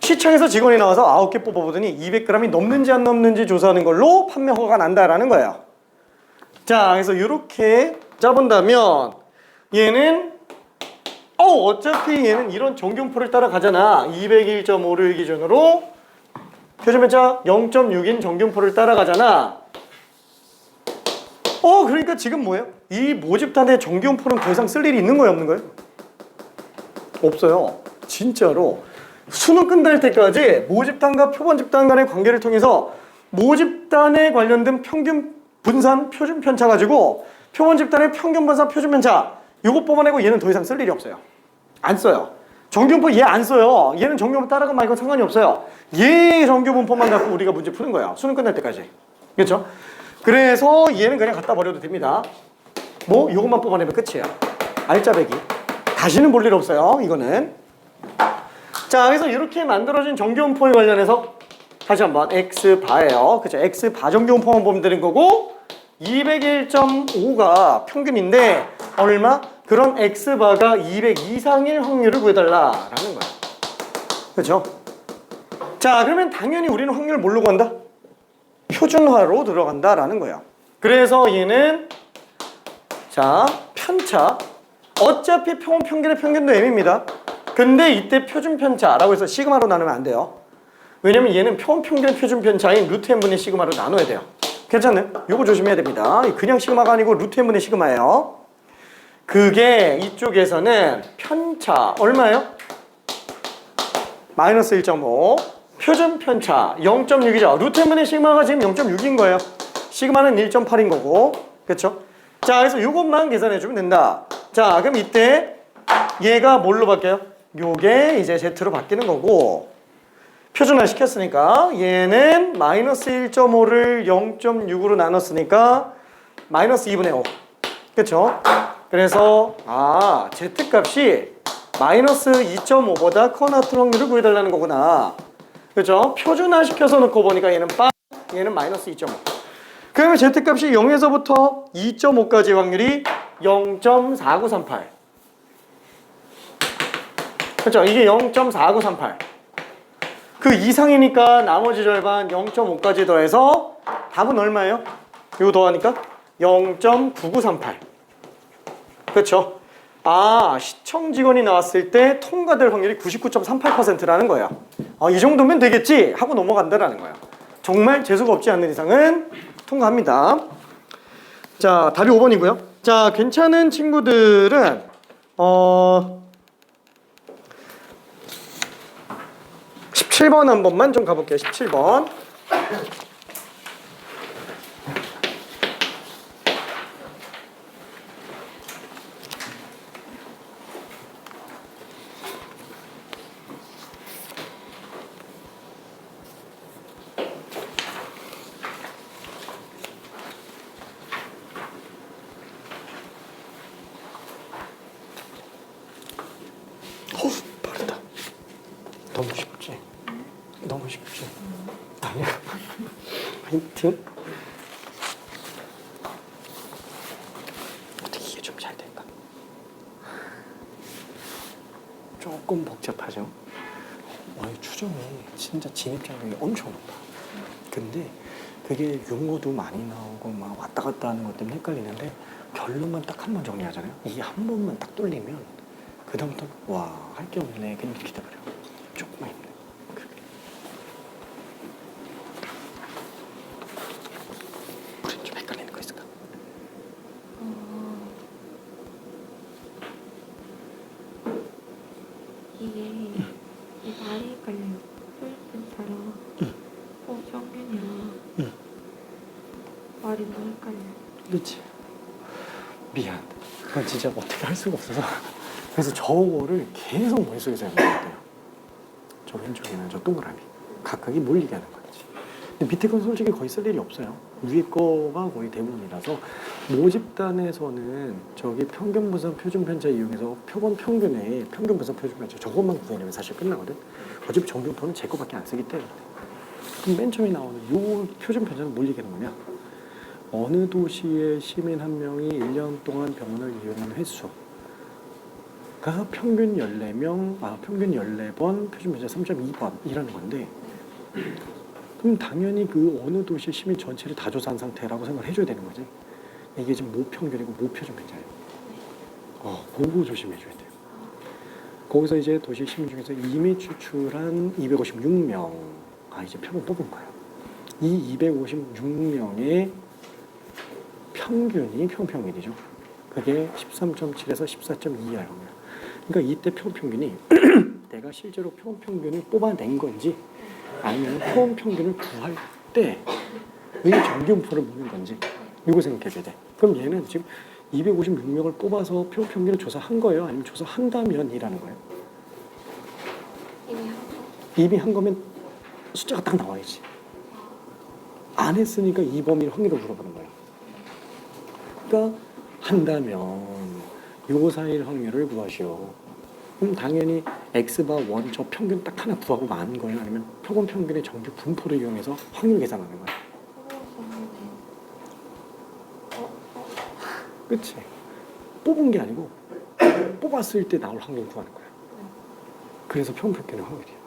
시청에서 직원이 나와서 9개 뽑아보더니 200g이 넘는지 안 넘는지 조사하는 걸로 판매 허가가 난다라는 거예요. 자, 그래서 이렇게 짜본다면 얘는 어차피 얘는 이런 정규분포를 따라가잖아. 201.5를 기준으로 표준편차 0.6인 정규분포를 따라가잖아. 그러니까 지금 뭐예요? 이 모집단의 정규분포는 더 이상 쓸 일이 있는 거예요, 없는 거예요? 없어요. 진짜로. 수능 끝날 때까지 모집단과 표본집단 간의 관계를 통해서 모집단에 관련된 평균 분산 표준 편차 가지고 표본집단의 평균 분산 표준 편차 요거 뽑아내고 얘는 더 이상 쓸 일이 없어요. 안 써요. 정규분포 얘 안 써요. 얘는 정규분포 따라가면 말고 상관이 없어요. 얘 정규분포만 갖고 우리가 문제 푸는 거예요. 수능 끝날 때까지. 그렇죠? 그래서 얘는 그냥 갖다 버려도 됩니다. 요것만 뽑아내면 끝이에요. 알짜배기. 다시는 볼 일 없어요. 이거는. 자, 그래서 이렇게 만들어진 정규분포에 관련해서 다시 한번 X바예요. 그죠? X바 정규분포만 보면 되는 거고 201.5가 평균인데 얼마? 그런 X바가 200 이상일 확률을 구해달라라는 거야. 그렇죠? 자, 그러면 당연히 우리는 확률을 뭘로 구한다? 표준화로 들어간다라는 거야. 그래서 얘는 자, 편차 어차피 평균의 평균도 M입니다. 근데 이때 표준 편차라고 해서 시그마로 나누면 안 돼요. 왜냐면 얘는 평균의 표준 편차인 루트 n분의 시그마로 나눠야 돼요. 괜찮나요? 요거 조심해야 됩니다. 그냥 시그마가 아니고 루트 n분의 시그마예요. 그게 이쪽에서는 편차 얼마예요? 마이너스 1.5 표준 편차 0.6이죠. 루트 n분의 시그마가 지금 0.6인 거예요. 시그마는 1.8인 거고. 그렇죠? 자, 그래서 이것만 계산해 주면 된다. 자, 그럼 이때 얘가 뭘로 바뀌어요? 요게 이제 Z로 바뀌는 거고 표준화 시켰으니까 얘는 마이너스 1.5를 0.6으로 나눴으니까 마이너스 2분의 5. 그쵸? 그래서 Z 값이 마이너스 2.5보다 커 나트륨 확률을 구해달라는 거구나. 그죠? 표준화 시켜서 놓고 보니까 얘는 빵, 얘는 마이너스 2.5. 그러면 Z값이 0에서부터 2.5까지 확률이 0.4938. 그렇죠? 이게 0.4938. 그 이상이니까 나머지 절반 0.5까지 더해서 답은 얼마예요? 이거 더하니까 0.9938. 그렇죠? 아, 시청 직원이 나왔을 때 통과될 확률이 99.38%라는 거예요. 아, 이 정도면 되겠지 하고 넘어간다라는 거예요. 정말 재수가 없지 않는 이상은 통과합니다. 자, 답이 5번이고요. 자, 괜찮은 친구들은 17번 한 번만 좀 가볼게요. 17번. 빠르다. 너무 쉽지? 너무 쉽지? 아니야. 하여튼 어떻게 이게 좀 잘 될까? 조금 복잡하죠? 추정이 진짜 진입장벽이 엄청 높아. 근데 그게 용어도 많이 나오고 막 왔다 갔다 하는 것 때문에 헷갈리는데 결론만 딱 한 번 정리하잖아요. 이게 한 번만 딱 뚫리면 그 다음부터 와, 할 게 없네. 그냥 이렇게 돼버려. 조금만 힘내. 우리 좀 헷갈리는 거 있을까? 이게 말이 헷갈려요. 풀펜차랑 평균이랑 말이 너무 헷갈려요. 그렇지. 미안. 그건 진짜 어떻게 할 수가 없어서. 그래서 저거를 계속 머릿속에서 연결해야 돼요. 저 왼쪽에는 저 동그라미. 각각이 몰리게 하는 거지. 근데 밑에 건 솔직히 거의 쓸 일이 없어요. 위에 거가 거의 대부분이라서 모집단에서는 저기 평균 분산 표준 편차 이용해서 표본 평균에 평균 분산 표준 편차 저것만 구해내면 사실 끝나거든. 어차피 정규표는 제 거밖에 안 쓰기 때문에. 그럼 맨 처음에 나오는 요 표준 편차는 뭘 얘기하는 거냐? 어느 도시의 시민 한 명이 1년 동안 병원을 이용한 횟수가 평균 14명, 평균 14번, 표준 편차 3.2번이라는 건데, 그럼 당연히 그 어느 도시 시민 전체를 다 조사한 상태라고 생각을 해줘야 되는 거지. 이게 지금 모평균이고 모표준 편차예요. 그거 조심해줘야 돼요. 거기서 이제 도시 시민 중에서 이미 추출한 256명, 이제 표본 뽑은 거예요. 이 256명의 평균이 평균이죠. 그게 13.7에서 14.2야. 그러니까 이때 표본평균이 내가 실제로 표본평균을 뽑아낸 건지 아니면 표본평균을 구할 때 의 정규분포를 묻는 건지 이거 생각해줘야 돼. 그럼 얘는 지금 256명을 뽑아서 표본평균을 조사한 거예요? 아니면 조사한다면 이라는 거예요? 이미 한 거면 숫자가 딱 나와야지. 안 했으니까 이 범위를 확률을 물어보는 거예요. 그러니까 한다면 요 사이의 확률을 구하시오. 그럼 당연히 x바 1 저 평균 딱 하나 구하고 마는 거예요? 아니면 표본 평균의 정규 분포를 이용해서 확률 계산하는 거예요? 그치? 뽑은 게 아니고 뽑았을 때 나올 확률 구하는 거예요. 그래서 표본 평균의 확률이에요.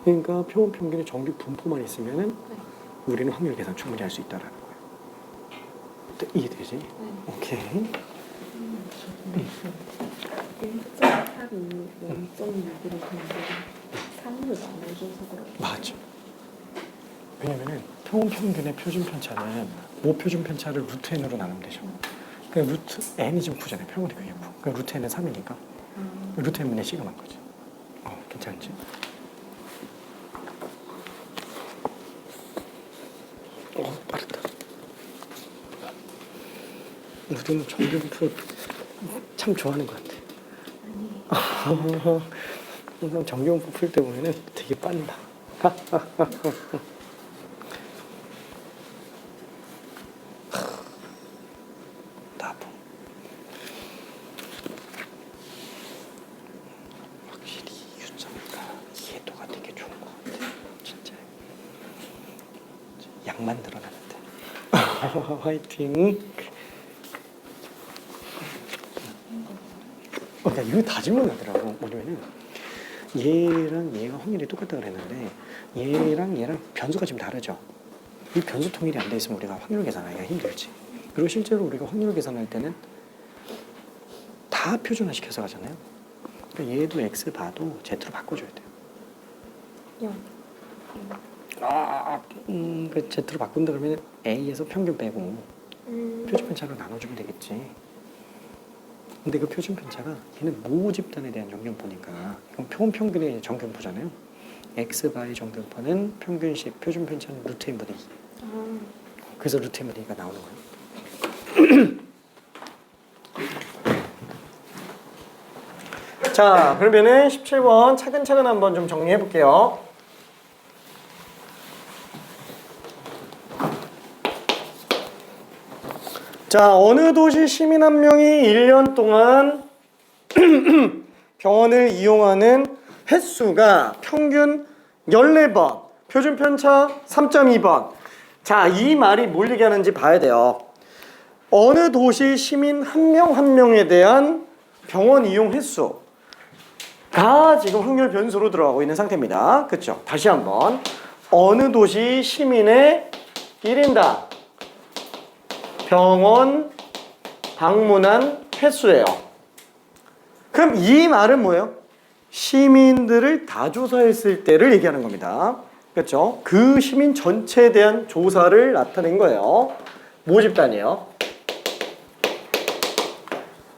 그러니까 표본 평균의 정규 분포만 있으면은 우리는 확률 계산 충분히 할 수 있다라는 거예요. 이해되지? 오케이. 1.82, 0.6으로 되는데 3으로 나눠줘서 그렇게. 맞아. 왜냐면은 표본 평균의 표준 편차는 모표준 편차를 루트 n으로 나누면 되죠. 그러니까 루트 n이 지금 9잖아요. 표본이 그게 9. 그러니까 루트 n은 3이니까 루트 n분의 시그마인 거지. 괜찮지? 빠르다. 우리는 정규분포 참 좋아하는 것 같아. 항상 정규분포 풀 때 보면은 되게 빨라. 나도. 막만 늘어나는데. 화이팅. 그러니까 이거 다 질문하더라고. 뭐냐면은 얘랑 얘가 확률이 똑같다 그랬는데 얘랑 얘랑 변수가 좀 다르죠. 이 변수 통일이 안 돼 있으면 우리가 확률 계산하기가 힘들지. 그리고 실제로 우리가 확률 계산할 때는 다 표준화 시켜서 가잖아요. 그러니까 얘도 x 봐도 z로 바꿔줘야 돼요. 그 z로 바꾼다 그러면 a에서 평균 빼고 표준 편차로 나눠주면 되겠지. 근데 그 표준 편차가 얘는 모집단에 대한 정경포니까 이건 평균의 정경포잖아요. x 바의 정경포는 평균식, 표준 편차는 루트 n분의 2. 그래서 루트 n분의 2가 나오는 거예요. 자, 그러면은 17번 차근차근 한번 좀 정리해 볼게요. 자, 어느 도시 시민 한 명이 1년 동안 병원을 이용하는 횟수가 평균 14번, 표준 편차 3.2번. 자, 이 말이 뭘 얘기하는지 봐야 돼요. 어느 도시 시민 한 명 한 명에 대한 병원 이용 횟수가 지금 확률 변수로 들어가고 있는 상태입니다. 그렇죠? 다시 한번. 어느 도시 시민의 1인당 병원 방문한 횟수예요. 그럼 이 말은 뭐예요? 시민들을 다 조사했을 때를 얘기하는 겁니다. 그렇죠? 그 시민 전체에 대한 조사를 나타낸 거예요. 모집단이에요.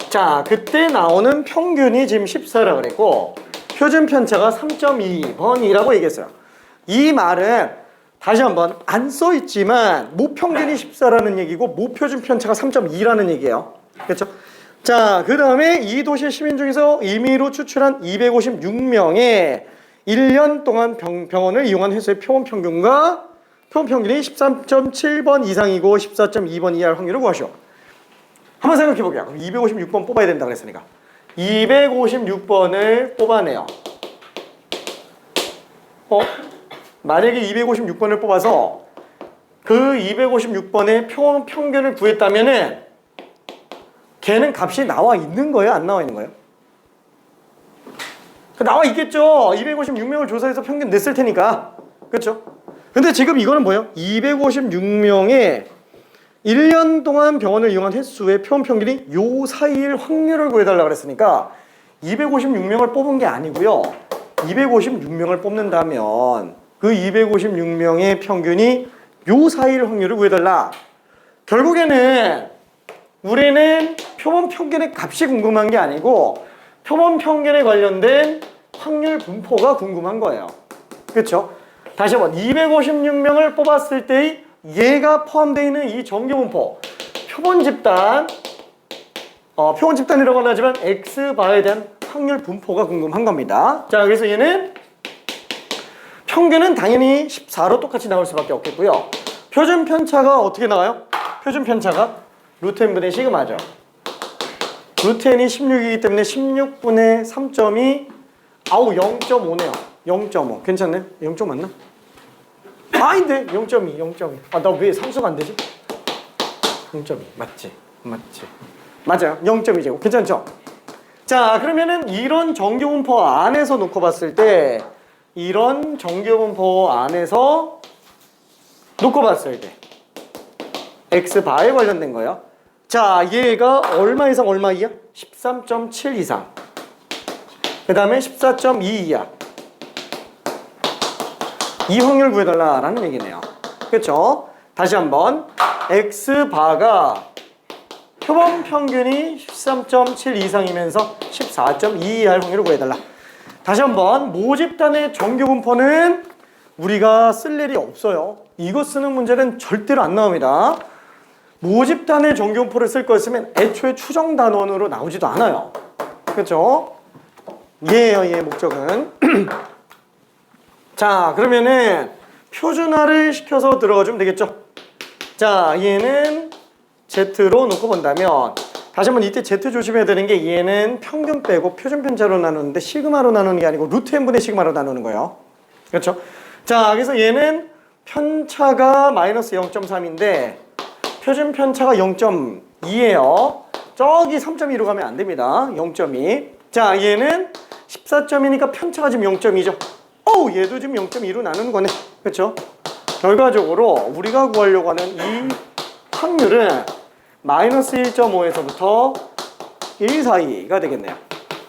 자, 그때 나오는 평균이 지금 14라고 그랬고 표준 편차가 3.2번이라고 얘기했어요. 이 말은 다시 한번 안 써있지만 모평균이 14라는 얘기고 모표준 편차가 3.2라는 얘기예요. 그렇죠? 자, 그 다음에 이 도시 시민 중에서 임의로 추출한 256명의 1년 동안 병원을 이용한 횟수의 표본 평균과 표본 평균이 13.7번 이상이고 14.2번 이하일 확률을 구하시오. 한번 생각해 볼게요. 그럼 256번 뽑아야 된다 그랬으니까 256번을 뽑아내요. 만약에 256번을 뽑아서 그 256번의 표본 평균을 구했다면은 걔는 값이 나와 있는 거예요? 안 나와 있는 거예요? 나와 있겠죠. 256명을 조사해서 평균 냈을 테니까. 그렇죠? 근데 지금 이거는 뭐예요? 256명의 1년 동안 병원을 이용한 횟수의 표본 평균이 요 사이일 확률을 구해달라고 그랬으니까 256명을 뽑은 게 아니고요. 256명을 뽑는다면 그 256명의 평균이 요 사이일 확률을 구해달라. 결국에는 우리는 표본 평균의 값이 궁금한 게 아니고 표본 평균에 관련된 확률 분포가 궁금한 거예요. 그렇죠? 다시 한번 256명을 뽑았을 때의 얘가 포함되어 있는 이 정규분포 표본 집단이라고 하지만 X바에 대한 확률 분포가 궁금한 겁니다. 자, 그래서 얘는 평균은 당연히 14로 똑같이 나올 수밖에 없겠고요. 표준 편차가 어떻게 나와요? 표준 편차가 루트 n분의 시그마죠. 루트 n이 16이기 때문에 16분의 3.2 0.5네요. 0.5 괜찮네? 0.5 맞나? 아닌데 0.2 아, 나 왜 상수가 안 되지? 0.2 맞지? 맞아요. 0.2제곱 괜찮죠? 자, 그러면은 이런 정규분포 안에서 놓고 봤을 때 이런 정규분포 안에서 놓고 봤을 때 X바에 관련된 거예요. 자, 얘가 얼마 이상 얼마 이하? 13.7 이상 그 다음에 14.2 이하 이 확률 구해달라라는 얘기네요. 그렇죠? 다시 한번 X바가 표본 평균이 13.7 이상이면서 14.2 이하일 확률을 구해달라. 다시 한번 모집단의 정규분포는 우리가 쓸 일이 없어요. 이거 쓰는 문제는 절대로 안 나옵니다. 모집단의 정규분포를 쓸 거였으면 애초에 추정 단원으로 나오지도 않아요. 그렇죠? 얘예요, 얘의 목적은. 자, 그러면은 표준화를 시켜서 들어가주면 되겠죠? 자, 얘는 Z로 놓고 본다면 다시 한번 이때 Z 조심해야 되는 게 얘는 평균 빼고 표준 편차로 나누는데 시그마로 나누는 게 아니고 루트 n분의 시그마로 나누는 거예요. 그렇죠? 자, 그래서 얘는 편차가 마이너스 0.3인데 표준 편차가 0.2예요. 저기 3.2로 가면 안 됩니다. 0.2. 자, 얘는 14점이니까 편차가 지금 0.2죠. 어우, 얘도 지금 0.2로 나누는 거네. 그렇죠? 결과적으로 우리가 구하려고 하는 이 확률은 마이너스 1.5에서부터 1 사이가 되겠네요.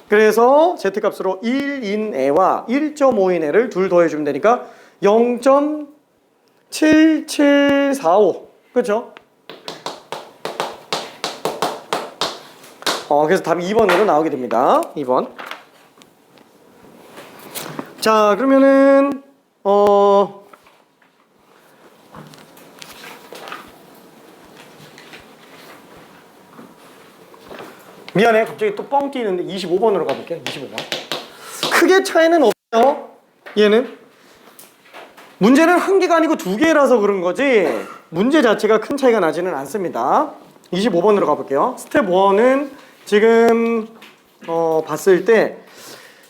그래서 Z값으로 1인 애와 1.5인 애를 둘 더해주면 되니까 0.7745. 그렇죠? 그래서 답이 2번으로 나오게 됩니다. 2번. 자, 그러면은 미안해, 갑자기 또 뻥 뛰는데 25번으로 가볼게요. 25번. 크게 차이는 없어요. 얘는 문제는 한 개가 아니고 두 개라서 그런 거지 문제 자체가 큰 차이가 나지는 않습니다. 25번으로 가볼게요. 스텝 1은 지금 봤을 때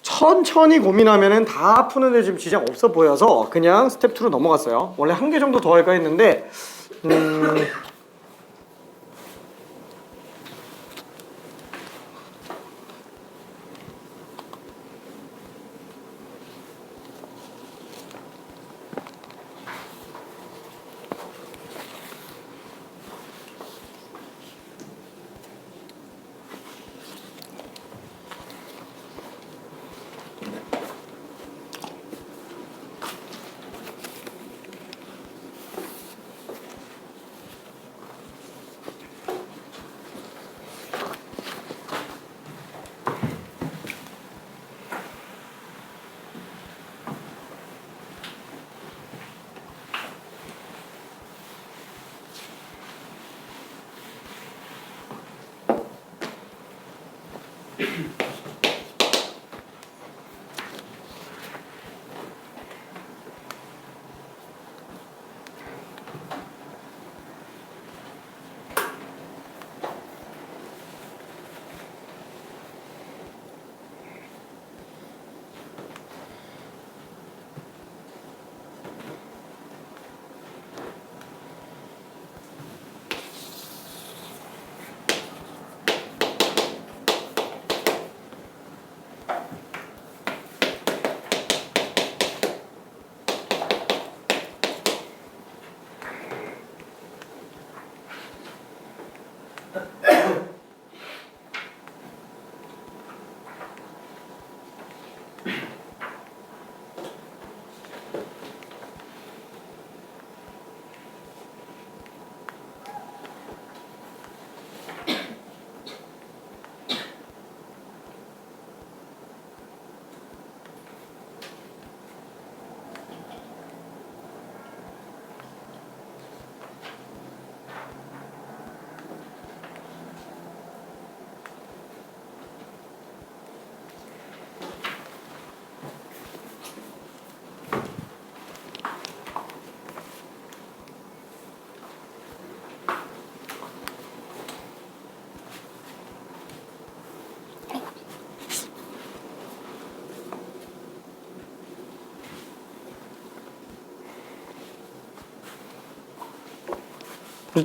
천천히 고민하면은 다 푸는데 지금 지장 없어 보여서 그냥 스텝 2로 넘어갔어요. 원래 한 개 정도 더 할까 했는데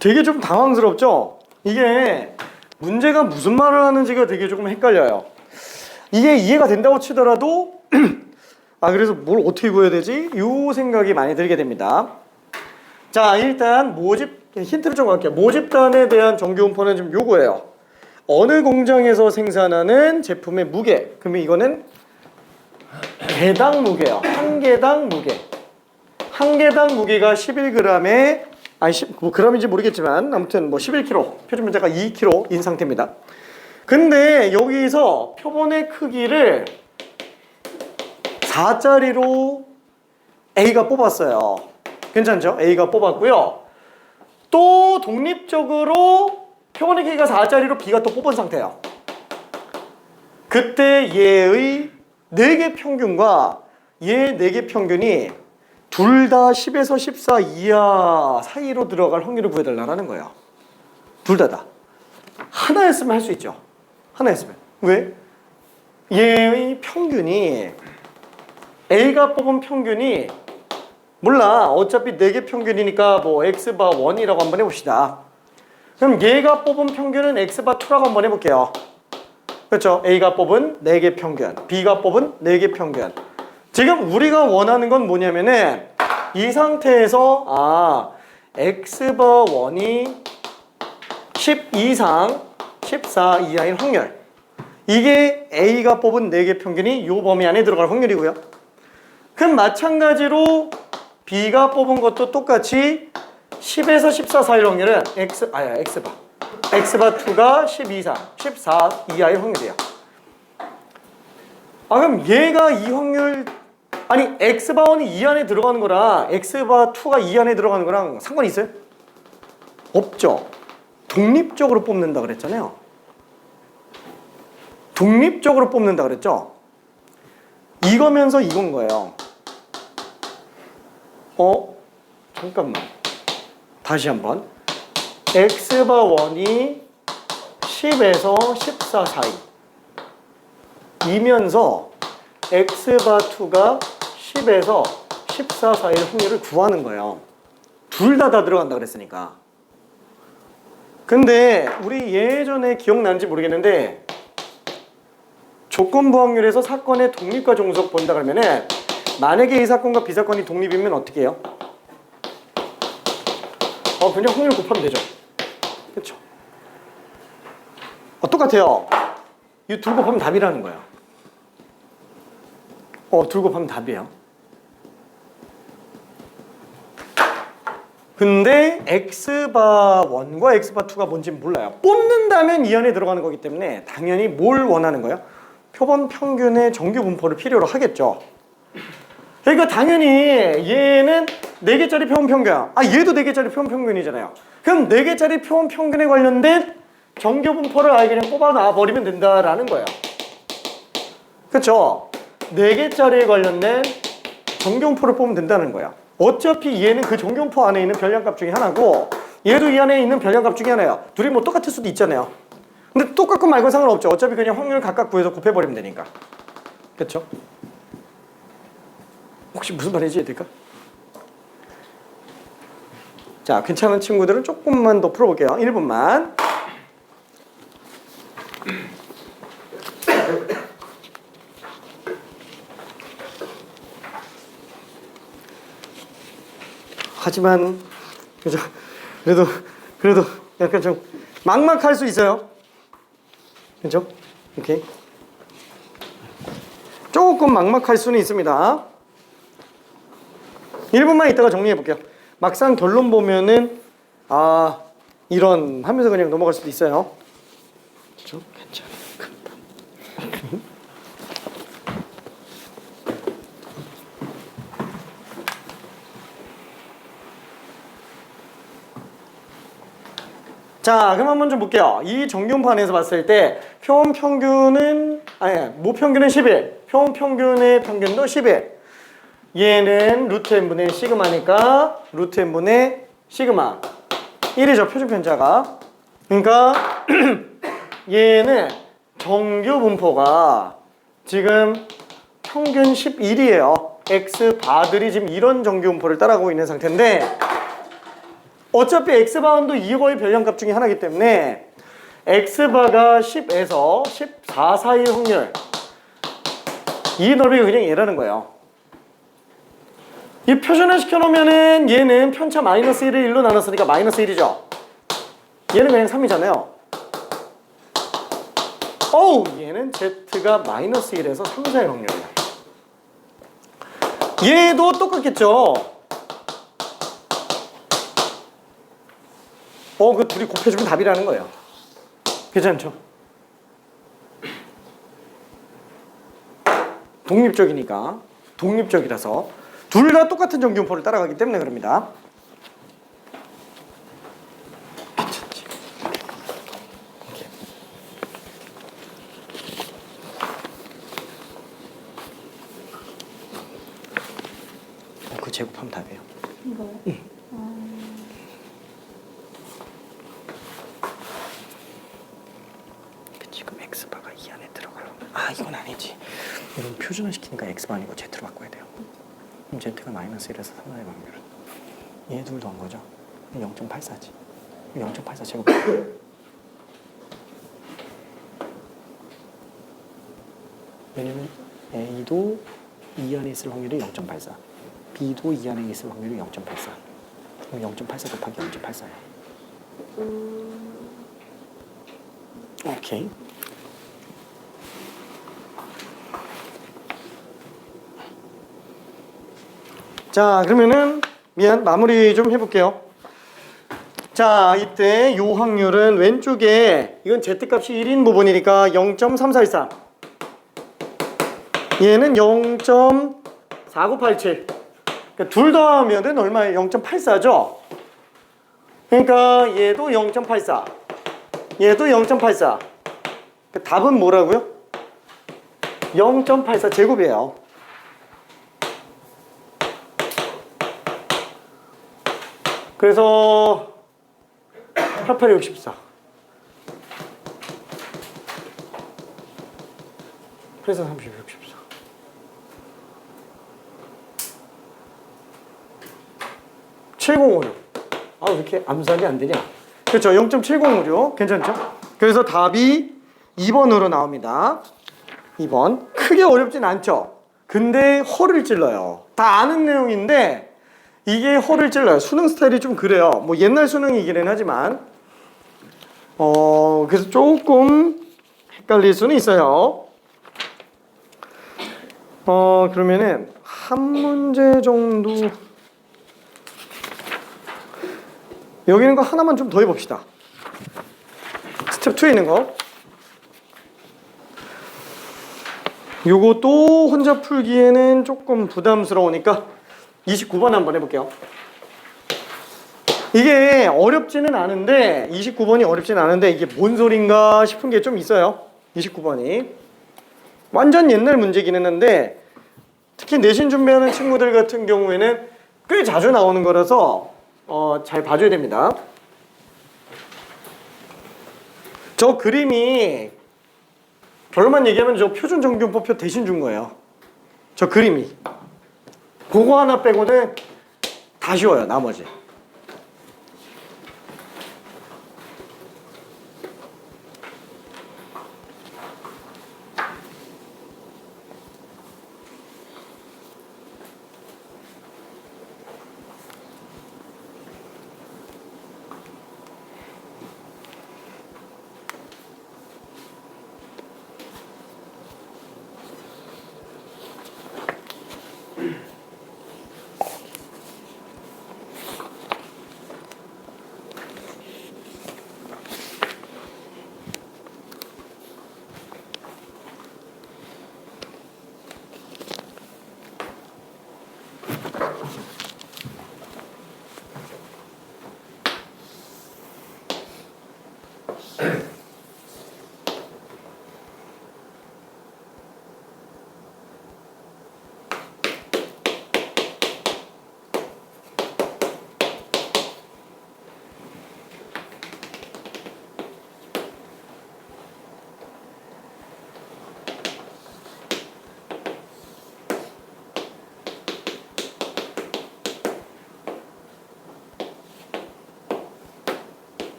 되게 좀 당황스럽죠? 이게 문제가 무슨 말을 하는지가 되게 조금 헷갈려요. 이게 이해가 된다고 치더라도 그래서 뭘 어떻게 구해야 되지? 요 생각이 많이 들게 됩니다. 자, 일단 모집 힌트를 좀 갈게요. 모집단에 대한 정규분포는 지금 요거예요. 어느 공장에서 생산하는 제품의 무게. 그러면 이거는 개당 무게요. 한 개당 무게. 한 개당 무게가 11g에 뭐 g인지 모르겠지만 아무튼 뭐 11kg, 표준 문자가 2kg인 상태입니다. 근데 여기서 표본의 크기를 4짜리로 A가 뽑았어요. 괜찮죠? A가 뽑았고요. 또 독립적으로 표본의 크기가 4짜리로 B가 또 뽑은 상태예요. 그때 얘의 4개 평균과 얘 4개 평균이 둘 다 10에서 14 이하 사이로 들어갈 확률을 구해달라는 거예요. 둘 다. 하나였으면 할 수 있죠. 하나였으면. 왜? 얘의 평균이 A가 뽑은 평균이 몰라. 어차피 4개 평균이니까 뭐 x바 1이라고 한번 해봅시다. 그럼 얘가 뽑은 평균은 x바 2라고 한번 해볼게요. 그렇죠? A가 뽑은 4개 평균, B가 뽑은 4개 평균. 지금 우리가 원하는 건 뭐냐면은 이 상태에서 x바 1이 10 이상 14 이하인 확률. 이게 A가 뽑은 4개 평균이 이 범위 안에 들어갈 확률이고요. 그럼 마찬가지로 B가 뽑은 것도 똑같이 10에서 14 사이의 확률은 x바 2가 10 이상 14 이하의 확률이에요. 그럼 얘가 이 확률 x바 1이 이 안에 들어가는 거랑 x바 2가 이 안에 들어가는 거랑 상관이 있어요? 없죠. 독립적으로 뽑는다 그랬잖아요. 독립적으로 뽑는다 그랬죠? 이거면서 이건 거예요. 잠깐만. 다시 한번. x바 1이 10에서 14 사이 이면서 x바 2가 10에서 14 사이의 확률을 구하는 거예요. 둘 다 들어간다 그랬으니까. 근데 우리 예전에 기억나는지 모르겠는데 조건부 확률에서 사건의 독립과 종속 본다 그러면은 만약에 이 사건과 B 사건이 독립이면 어떻게 해요? 그냥 확률 곱하면 되죠. 그렇죠? 똑같아요. 이 둘 곱하면 답이라는 거예요. 둘 곱하면 답이에요. 근데 x바 1과 x바 2가 뭔지는 몰라요. 뽑는다면 이 안에 들어가는 거기 때문에 당연히 뭘 원하는 거예요? 표본 평균의 정규 분포를 필요로 하겠죠. 그러니까 당연히 얘는 4개짜리 표본 평균, 얘도 4개짜리 표본 평균이잖아요. 그럼 4개짜리 표본 평균에 관련된 정규 분포를 아예 그냥 뽑아놔 버리면 된다라는 거예요. 그렇죠? 4개짜리에 관련된 정규 분포를 뽑으면 된다는 거야. 어차피 얘는 그 정규 분포 안에 있는 변량값 중에 하나고 얘도 이 안에 있는 변량값 중에 하나예요. 둘이 뭐 똑같을 수도 있잖아요. 근데 똑같고 말고 상관없죠. 어차피 그냥 확률 각각 구해서 곱해버리면 되니까. 그렇죠? 혹시 무슨 말인지 이해될까? 자, 괜찮은 친구들은 조금만 더 풀어볼게요. 1분만. 하지만 그죠? 그래도 약간 좀 막막할 수 있어요. 그죠? 오케이. 조금 막막할 수는 있습니다. 1분만 있다가 정리해 볼게요. 막상 결론 보면은 이런 하면서 그냥 넘어갈 수도 있어요. 그죠? 괜찮아. 자, 그럼 한번 좀 볼게요. 이 정규분포안에서 봤을 때 표본 평균은 모평균은 11, 표본 평균의 평균도 11. 얘는 루트 n분의 시그마니까 루트 n분의 시그마 1이죠, 표준 편차가. 그러니까 얘는 정규 분포가 지금 평균 11이에요. x 바들이 지금 이런 정규 분포를 따라가고 있는 상태인데 어차피 x바운도 이거의 변량값 중에 하나이기 때문에 x바가 10에서 14 사이의 확률, 이 넓이가 그냥 얘라는 거예요. 이 표준화 시켜놓으면은 얘는 편차 마이너스 1을 1로 나눴으니까 마이너스 1이죠. 얘는 그냥 3이잖아요. 얘는 z가 마이너스 1에서 3, 4의 확률이야. 얘도 똑같겠죠. 그 둘이 곱해주면 답이라는 거예요. 괜찮죠? 독립적이라서 둘 다 똑같은 정규분포를 따라가기 때문에 그럽니다. 괜찮지? 오케이. 그 제곱하면 답이에요. 이거요? 응. 지금 x바가 이 안에 들어가려면 이건 아니지. 이건 표준화 시키니까 x바 아니고 z로 바꿔야 돼요. 그럼 Z가 마이너스 1에서 3분의 확률은 얘 둘 더한 거죠. 0.84지. 0.84 제곱. 왜냐면 A도 2 안에 있을 확률이 0.84, B도 2 안에 있을 확률이 0.84. 그럼 0.84 곱하기 0.84야. 오케이. 자, 그러면은 마무리 좀 해볼게요. 자, 이때 요 확률은 왼쪽에 이건 Z값이 1인 부분이니까 0.3413. 얘는 0.4987. 그러니까 둘 더하면은 얼마예요? 0.84죠? 그러니까 얘도 0.84. 얘도 0.84. 그 답은 뭐라고요? 0.84 제곱이에요. 그래서 8864. 그래서 3064. 7056. 아, 왜 이렇게 암산이 안 되냐? 그렇죠. 0.7056. 괜찮죠? 그래서 답이 2번으로 나옵니다. 2번. 크게 어렵진 않죠? 근데 허를 찔러요. 다 아는 내용인데 이게 허를 찔러요. 수능 스타일이 좀 그래요. 뭐 옛날 수능이기는 하지만 그래서 조금 헷갈릴 수는 있어요. 그러면은 한 문제 정도 여기 있는 거 하나만 좀 더 해봅시다. 스텝 2에 있는 거. 요것도 혼자 풀기에는 조금 부담스러우니까 29번 한번 해볼게요. 이게 어렵지는 않은데 29번이 어렵지는 않은데 이게 뭔 소린가 싶은 게 좀 있어요. 29번이 완전 옛날 문제기는 한데 특히 내신 준비하는 친구들 같은 경우에는 꽤 자주 나오는 거라서 잘 봐줘야 됩니다. 저 그림이 결론만 얘기하면 저 표준 정규분포표 대신 준 거예요. 저 그림이 그거 하나 빼고는 다 쉬워요. 나머지.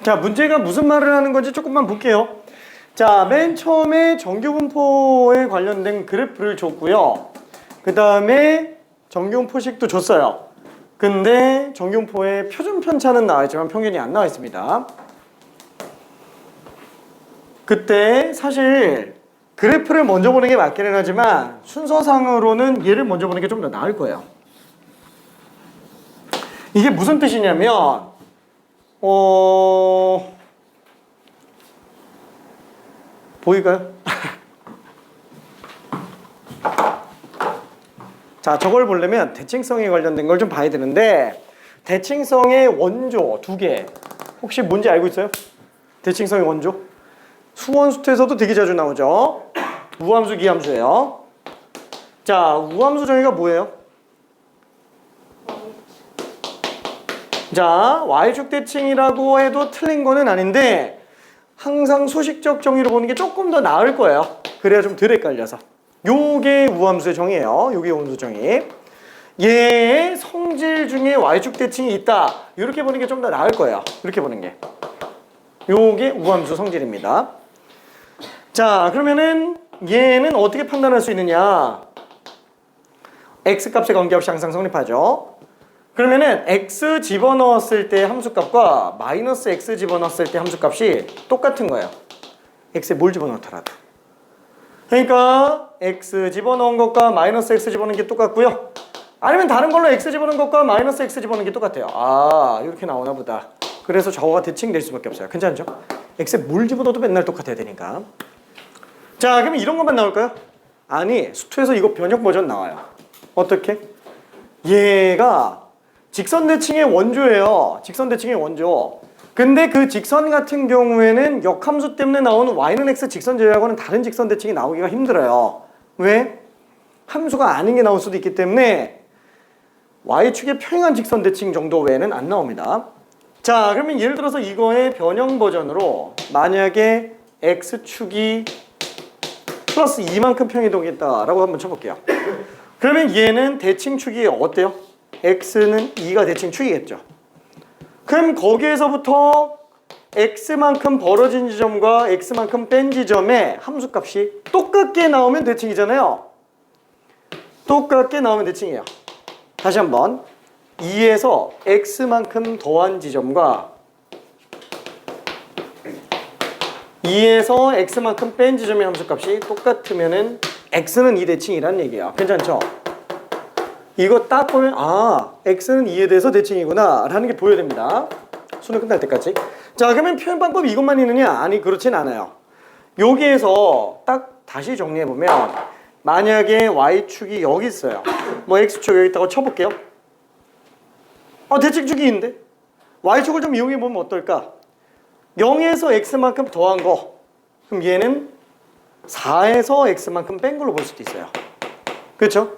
자, 문제가 무슨 말을 하는 건지 조금만 볼게요. 자, 맨 처음에 정규분포에 관련된 그래프를 줬고요. 그 다음에 정규분포식도 줬어요. 근데 정규분포의 표준 편차는 나와 있지만 평균이 안 나와 있습니다. 그때 사실 그래프를 먼저 보는 게 맞기는 하지만 순서상으로는 얘를 먼저 보는 게 좀 더 나을 거예요. 이게 무슨 뜻이냐면 보일까요? 자, 저걸 보려면 대칭성에 관련된 걸 좀 봐야 되는데 대칭성의 원조 두 개 혹시 뭔지 알고 있어요? 대칭성의 원조? 수원수투에서도 되게 자주 나오죠. 우함수, 기함수예요. 자, 우함수 정의가 뭐예요? 자, y축 대칭이라고 해도 틀린 거는 아닌데 항상 수식적 정의로 보는 게 조금 더 나을 거예요. 그래야 좀 덜 헷갈려서. 요게 우함수의 정의예요. 요게 우함수 정의. 얘의 성질 중에 y축 대칭이 있다. 이렇게 보는 게 좀 더 나을 거예요. 이렇게 보는 게. 요게 우함수 성질입니다. 자, 그러면은 얘는 어떻게 판단할 수 있느냐? x값의 관계없이 항상 성립하죠. 그러면은 x 집어넣었을 때 함수값과 마이너스 x 집어넣었을 때 함수값이 똑같은 거예요. x에 뭘 집어넣더라도. 그러니까 x 집어넣은 것과 마이너스 x 집어넣는 게 똑같고요. 아니면 다른 걸로 x 집어넣은 것과 마이너스 x 집어넣는 게 똑같아요. 아, 이렇게 나오나 보다. 그래서 저거가 대칭될 수밖에 없어요. 괜찮죠? x에 뭘 집어넣어도 맨날 똑같아야 되니까. 자, 그러면 이런 것만 나올까요? 아니, 수투에서 이거 변형 버전 나와요. 어떻게? 얘가 직선 대칭의 원조예요. 직선 대칭의 원조. 근데 그 직선 같은 경우에는 역함수 때문에 나오는 y는 x 직선 제외하고는 다른 직선 대칭이 나오기가 힘들어요. 왜? 함수가 아닌 게 나올 수도 있기 때문에 y축의 평행한 직선 대칭 정도 외에는 안 나옵니다. 자, 그러면 예를 들어서 이거의 변형 버전으로 만약에 x축이 플러스 2만큼 평이동했다라고 한번 쳐볼게요. 그러면 얘는 대칭축이 어때요? x는 2가 대칭축이겠죠. 그럼 거기에서부터 x만큼 벌어진 지점과 x만큼 뺀 지점의 함수값이 똑같게 나오면 대칭이잖아요. 똑같게 나오면 대칭이에요. 다시 한번 2에서 x만큼 더한 지점과 2에서 x만큼 뺀 지점의 함수값이 똑같으면은 x는 2대칭이라는 얘기야. 괜찮죠? 이거 딱 보면 아, x는 2에 대해서 대칭이구나 라는 게 보여야 됩니다. 수능 끝날 때까지. 자, 그러면 표현 방법이 이것만 있느냐? 아니, 그렇진 않아요. 여기에서 딱 다시 정리해보면 만약에 y축이 여기 있어요. 뭐 x축 여기 있다고 쳐볼게요. 대칭축이 있는데? y축을 좀 이용해보면 어떨까? 0에서 x만큼 더한 거. 그럼 얘는 4에서 x만큼 뺀 걸로 볼 수도 있어요. 그렇죠?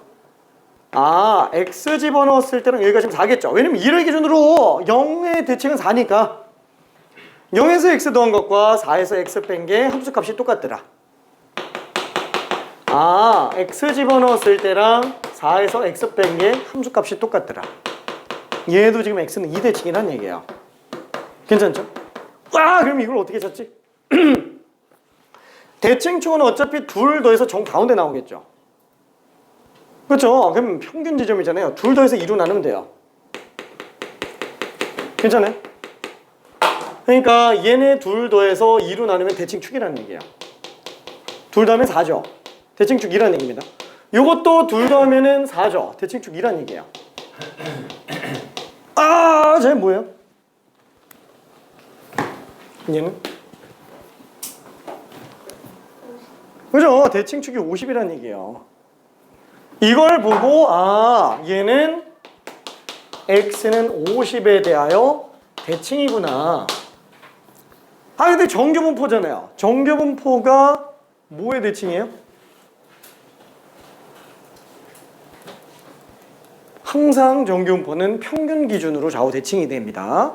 아, x 집어넣었을 때는 여기가 지금 4겠죠. 왜냐면 1을 기준으로 0의 대칭은 4니까 0에서 x 더한 것과 4에서 x 뺀 게 함수값이 똑같더라. 아, x 집어넣었을 때랑 4에서 x 뺀 게 함수값이 똑같더라. 얘도 지금 x는 2대칭이란 얘기예요. 괜찮죠? 와, 그럼 이걸 어떻게 찾지? 대칭축은 어차피 둘 더해서 정 가운데 나오겠죠. 그렇죠? 그럼 평균 지점이잖아요. 둘 더해서 2로 나누면 돼요. 괜찮아요? 그러니까 얘네 둘 더해서 2로 나누면 대칭축이라는 얘기예요. 둘 더하면 4죠. 대칭축 2라는 얘기입니다. 요것도 둘 더하면은 4죠. 대칭축 2라는 얘기예요. 아, 쟤 뭐예요? 얘는? 그죠? 대칭축이 50이라는 얘기예요. 이걸 보고 아, 얘는 x는 50에 대하여 대칭이구나. 아, 근데 정규분포잖아요. 정규분포가 뭐의 대칭이에요? 항상 정규분포는 평균 기준으로 좌우 대칭이 됩니다.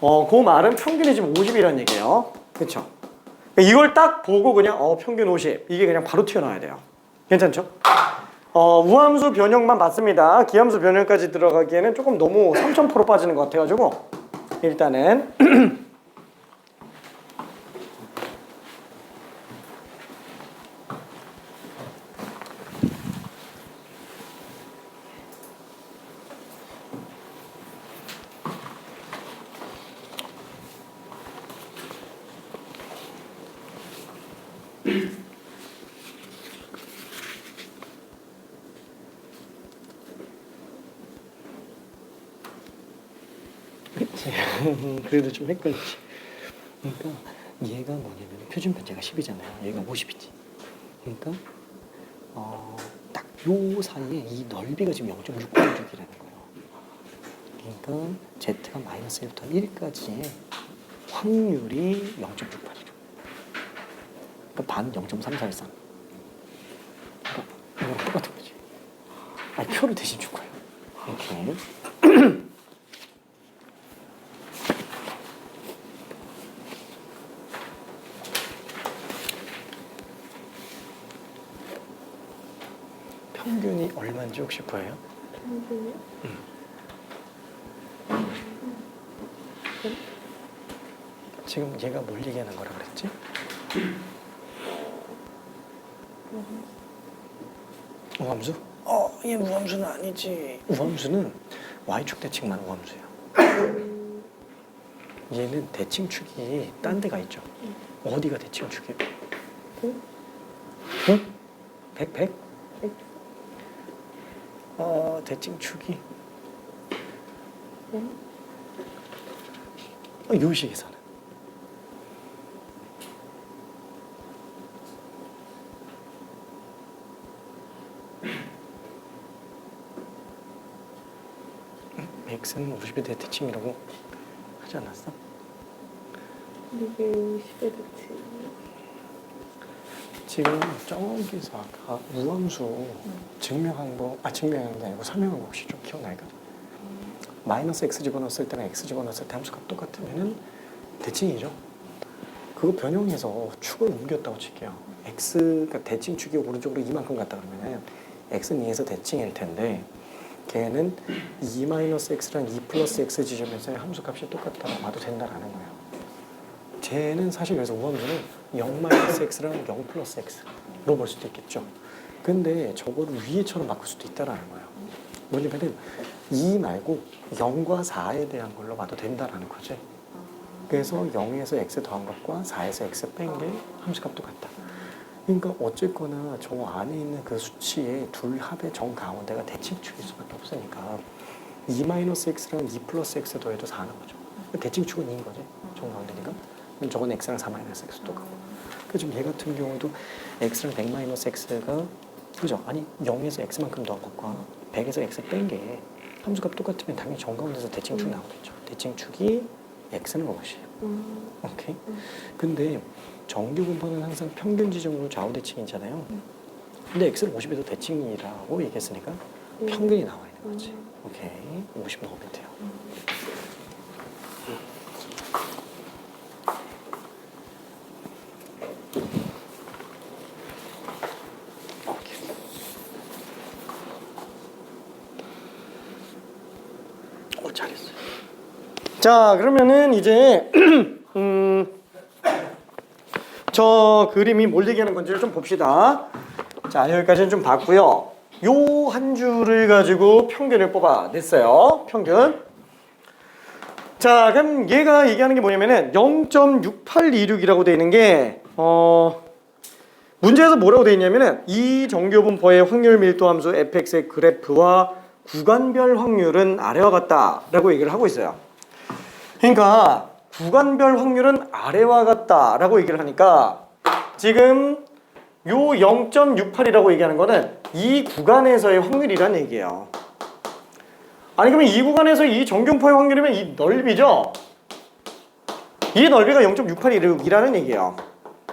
그 말은 평균이 지금 50이라는 얘기예요. 그렇죠? 이걸 딱 보고 그냥 평균 50 이게 그냥 바로 튀어나와야 돼요. 괜찮죠? 우함수 변형만 봤습니다. 기함수 변형까지 들어가기에는 조금 너무 3000% 빠지는 것 같아가지고 일단은 그래도 좀 헷갈리지. 그러니까 얘가 뭐냐면 표준 편차가 10이잖아요. 얘가 50이지. 그러니까 딱 요 사이에 이 넓이가 지금 0.686이라는 거예요. 그러니까 z가 마이너스 1부터 1까지의 확률이 0.686. 그러니까 반 0.343. 그러니까 이거랑 똑같은 거지. 아니 표를 대신 줄 거예요. 이렇게. 평균이 얼마인지 혹시 보여요? 평균이요? 지금 얘가 뭘 얘기하는 거라 그랬지? 우함수? 얘 우함수는 아니지. 우함수는 y축 대칭만 우함수야. 얘는 대칭축이 딴 데가 있죠. 어디가 대칭축이에요? 응? 응? 100? 100? X? 대칭축이 응? 요 식에서는 x는 50의 대칭이라고 하지 않았어? 이게 10의 대칭. 지금 저기서 아까 우함수 증명한 거, 증명한 게 아니고 설명한 거 혹시 좀 기억나니까? 마이너스 x 집어넣었을 때랑 x 집어넣었을 때 함수가 똑같으면은 대칭이죠. 그거 변형해서 축을 옮겼다고 칠게요. x가 대칭축이 오른쪽으로 이만큼 갔다 그러면은 x는 2에서 대칭일 텐데 걔는 2-x랑 2+x 지점에서의 함수값이 똑같다고 봐도 된다라는 거예요. 쟤는 사실 그래서 우함수는 0-x랑 0+x로 볼 수도 있겠죠. 근데 저거를 위에처럼 바꿀 수도 있다라는 거예요. 뭐냐면은 2 말고 0과 4에 대한 걸로 봐도 된다라는 거지. 그래서 0에서 x 더한 것과 4에서 x 뺀 게 함수값 똑같다. 그러니까 어쨌거나 저 안에 있는 그 수치의 둘 합의 정 가운데가 대칭축일 수밖에 없으니까 2-x랑 2+x 더해도 4는 거죠. 대칭축은 2인 거지. 정 가운데니까. 그럼 저건 x랑 4-x 똑같고. 그 지금 얘 같은 경우도 x랑 100-x가 그죠? 아니 0에서 x만큼 더한 것과 100에서 x 뺀 게 함수값 똑같으면 당연히 정 가운데서 대칭축 나오겠죠. 대칭축이 x는 무엇이에요? 오케이. 근데 정규 분포는 항상 평균 지점으로 좌우 대칭이잖아요. 근데 x를 50에서 대칭이라고 얘기했으니까 평균이 나와 있는 거지. 오케이. 50 넣으면 돼요. 잘했어요. 자, 그러면은 이제 저 그림이 뭘 얘기하는 건지를 좀 봅시다. 자, 여기까지는 좀 봤고요. 요 한 줄을 가지고 평균을 뽑아냈어요. 평균. 자, 그럼 얘가 얘기하는 게 뭐냐면은 0.6826이라고 되어 있는 게 문제에서 뭐라고 되어 있냐면은 이 정교분포의 확률 밀도 함수 fx의 그래프와 구간별 확률은 아래와 같다라고 얘기를 하고 있어요. 그러니까 구간별 확률은 아래와 같다라고 얘기를 하니까 지금 요 0.68이라고 얘기하는 거는 이 구간에서의 확률이란 얘기예요. 아니 그러면 이 구간에서 이 정교분포의 확률이면 이 넓이죠? 이 넓이가 0.68이라는 얘기예요.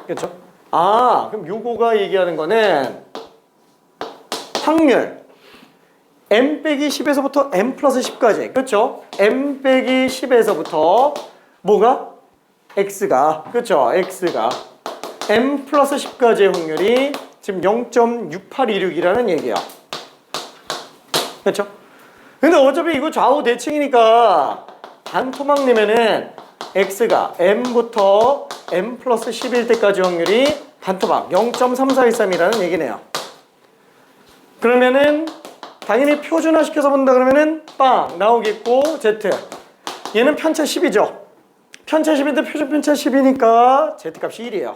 그렇죠? 그럼 요거가 얘기하는 거는 확률 m 빼기 10에서부터 m 플러스 10까지. 그렇죠? m 빼기 10에서부터 뭐가? x가. 그렇죠? x가 m 플러스 10까지의 확률이 지금 0.6826이라는 얘기야. 그렇죠? 근데 어차피 이거 좌우 대칭이니까 반토막 내면은 x가 m부터 m 플러스 10일 때까지 확률이 반토막 0.3413이라는 얘기네요. 그러면은 당연히 표준화 시켜서 본다 그러면은 빵 나오겠고 z 얘는 편차 10이죠. 편차 10인데 표준 편차 10이니까 z 값이 1이에요.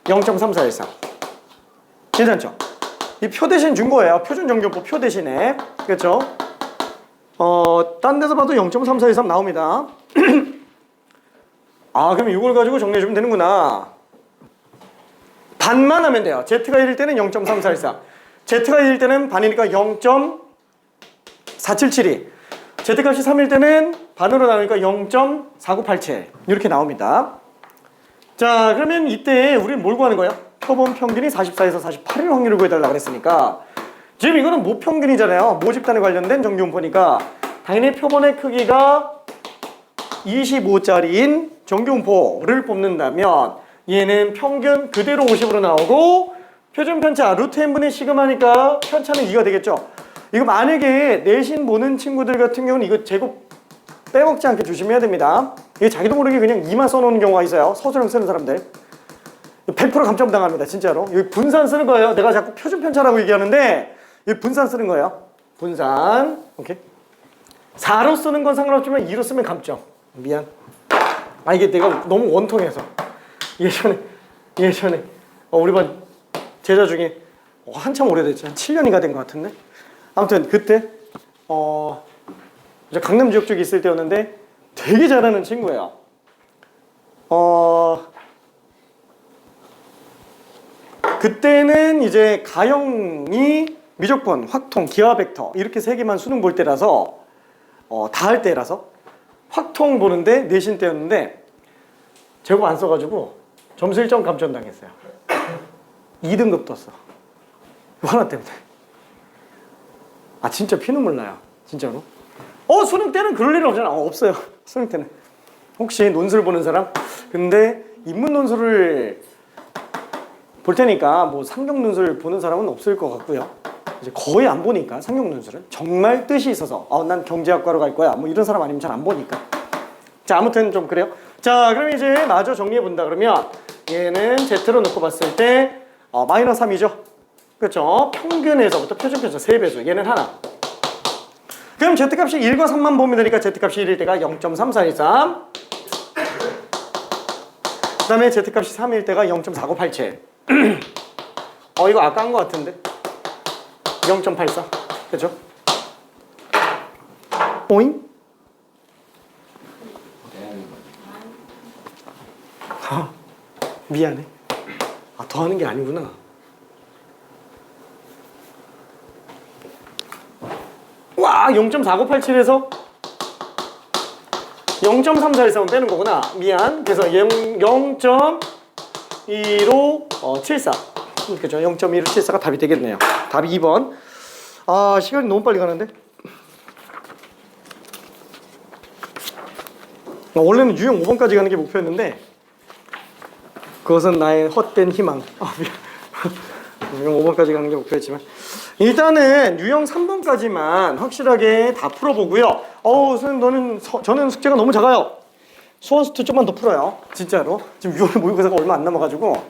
0.3413. 괜찮죠? 이 표 대신 준 거예요. 표준 정교분포 표 대신에. 그렇죠? 딴 데서 봐도 0.3413 나옵니다. 아, 그럼 이걸 가지고 정리해주면 되는구나. 반만 하면 돼요. Z가 1일 때는 0.3414. Z가 1일 때는 반이니까 0.4772. Z값이 3일 때는 반으로 나누니까 0.4987. 이렇게 나옵니다. 자, 그러면 이때 우리는 뭘 구하는 거예요? 표본 평균이 44에서 48일 확률을 구해달라고 그랬으니까 지금 이거는 모평균이잖아요. 모집단에 관련된 정규분포니까 당연히 표본의 크기가 25짜리인 정규분포를 뽑는다면 얘는 평균 그대로 50으로 나오고 표준 편차 루트 n분의 시그마니까 편차는 2가 되겠죠. 이거 만약에 내신 보는 친구들 같은 경우는 이거 제곱 빼먹지 않게 조심해야 됩니다. 이게 자기도 모르게 그냥 2만 써놓는 경우가 있어요. 서술형 쓰는 사람들 100% 감점당합니다. 진짜로. 여기 분산 쓰는 거예요. 내가 자꾸 표준 편차라고 얘기하는데 여기 분산 쓰는 거예요. 분산. 오케이. 4로 쓰는 건 상관없지만 2로 쓰면 감점. 미안. 아, 이게 내가 너무 원통해서 예전에 우리 반 제자 중에 한참 오래됐죠. 한 7년이가 된 것 같은데. 아무튼 그때 이제 강남 지역 쪽에 있을 때였는데 되게 잘하는 친구예요. 그때는 이제 가형이 미적분, 확통, 기하 벡터 이렇게 세 개만 수능 볼 때라서 다 할 때라서 확통 보는데 내신 때였는데 제곱 안 써가지고 점수 1점 감점당했어요. 2등급 떴어. 하나 때문에. 아, 진짜 피눈물 나요. 진짜로. 수능 때는 그럴 일은 없잖아. 없어요. 수능 때는. 혹시 논술 보는 사람? 근데 인문 논술을 볼 테니까 뭐 상경 논술 보는 사람은 없을 것 같고요. 이제 거의 안 보니까 상경 논술은 정말 뜻이 있어서 난 경제학과로 갈 거야. 뭐 이런 사람 아니면 잘 안 보니까. 자, 아무튼 좀 그래요. 자, 그럼 이제 마저 정리해 본다 그러면 얘는 Z로 놓고 봤을 때 마이너스 3이죠. 그렇죠? 평균에서부터 표준편차 3배수. 얘는 하나. 그럼 Z값이 1과 3만 보면 되니까 Z값이 1일 때가 0.3413. 그 다음에 Z값이 3일 때가 0.4987. 이거 아까 한 거 같은데 0.84. 그죠? 오잉? 미안해. 더 하는 게 아니구나. 와, 0.4987에서 0.3413은 빼는 거구나. 미안. 그래서 0.1574. 그죠? 0.1574가 답이 되겠네요. 답이 2번. 아, 시간이 너무 빨리 가는데? 원래는 유형 5번까지 가는 게 목표였는데 그것은 나의 헛된 희망. 미안. 유형 5번까지 가는 게 목표였지만 일단은 유형 3번까지만 확실하게 다 풀어보고요. 선생님 저는 숙제가 너무 작아요. 수원수투 좀만 더 풀어요. 진짜로. 지금 6월 모의고사가 얼마 안 남아가지고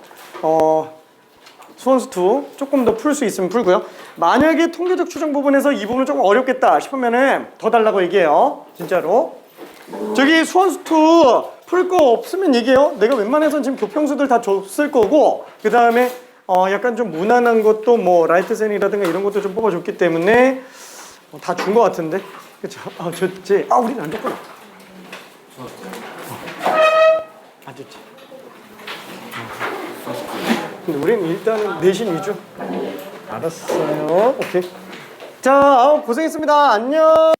수원수투 조금 더 풀 수 있으면 풀고요. 만약에 통계적 추정 부분에서 이 부분은 조금 어렵겠다 싶으면은 더 달라고 얘기해요. 진짜로. 저기 수원수투 풀 거 없으면 얘기해요. 내가 웬만해선 지금 교평수들 다 줬을 거고 그 다음에 약간 좀 무난한 것도 뭐 라이트센이라든가 이런 것도 좀 뽑아줬기 때문에 다 준 거 같은데. 그쵸? 줬지. 우리는 안 줬구나. 안 줬지. 근데 우리는 일단은 내신 위주. 알았어요. 오케이. 자, 고생했습니다. 안녕.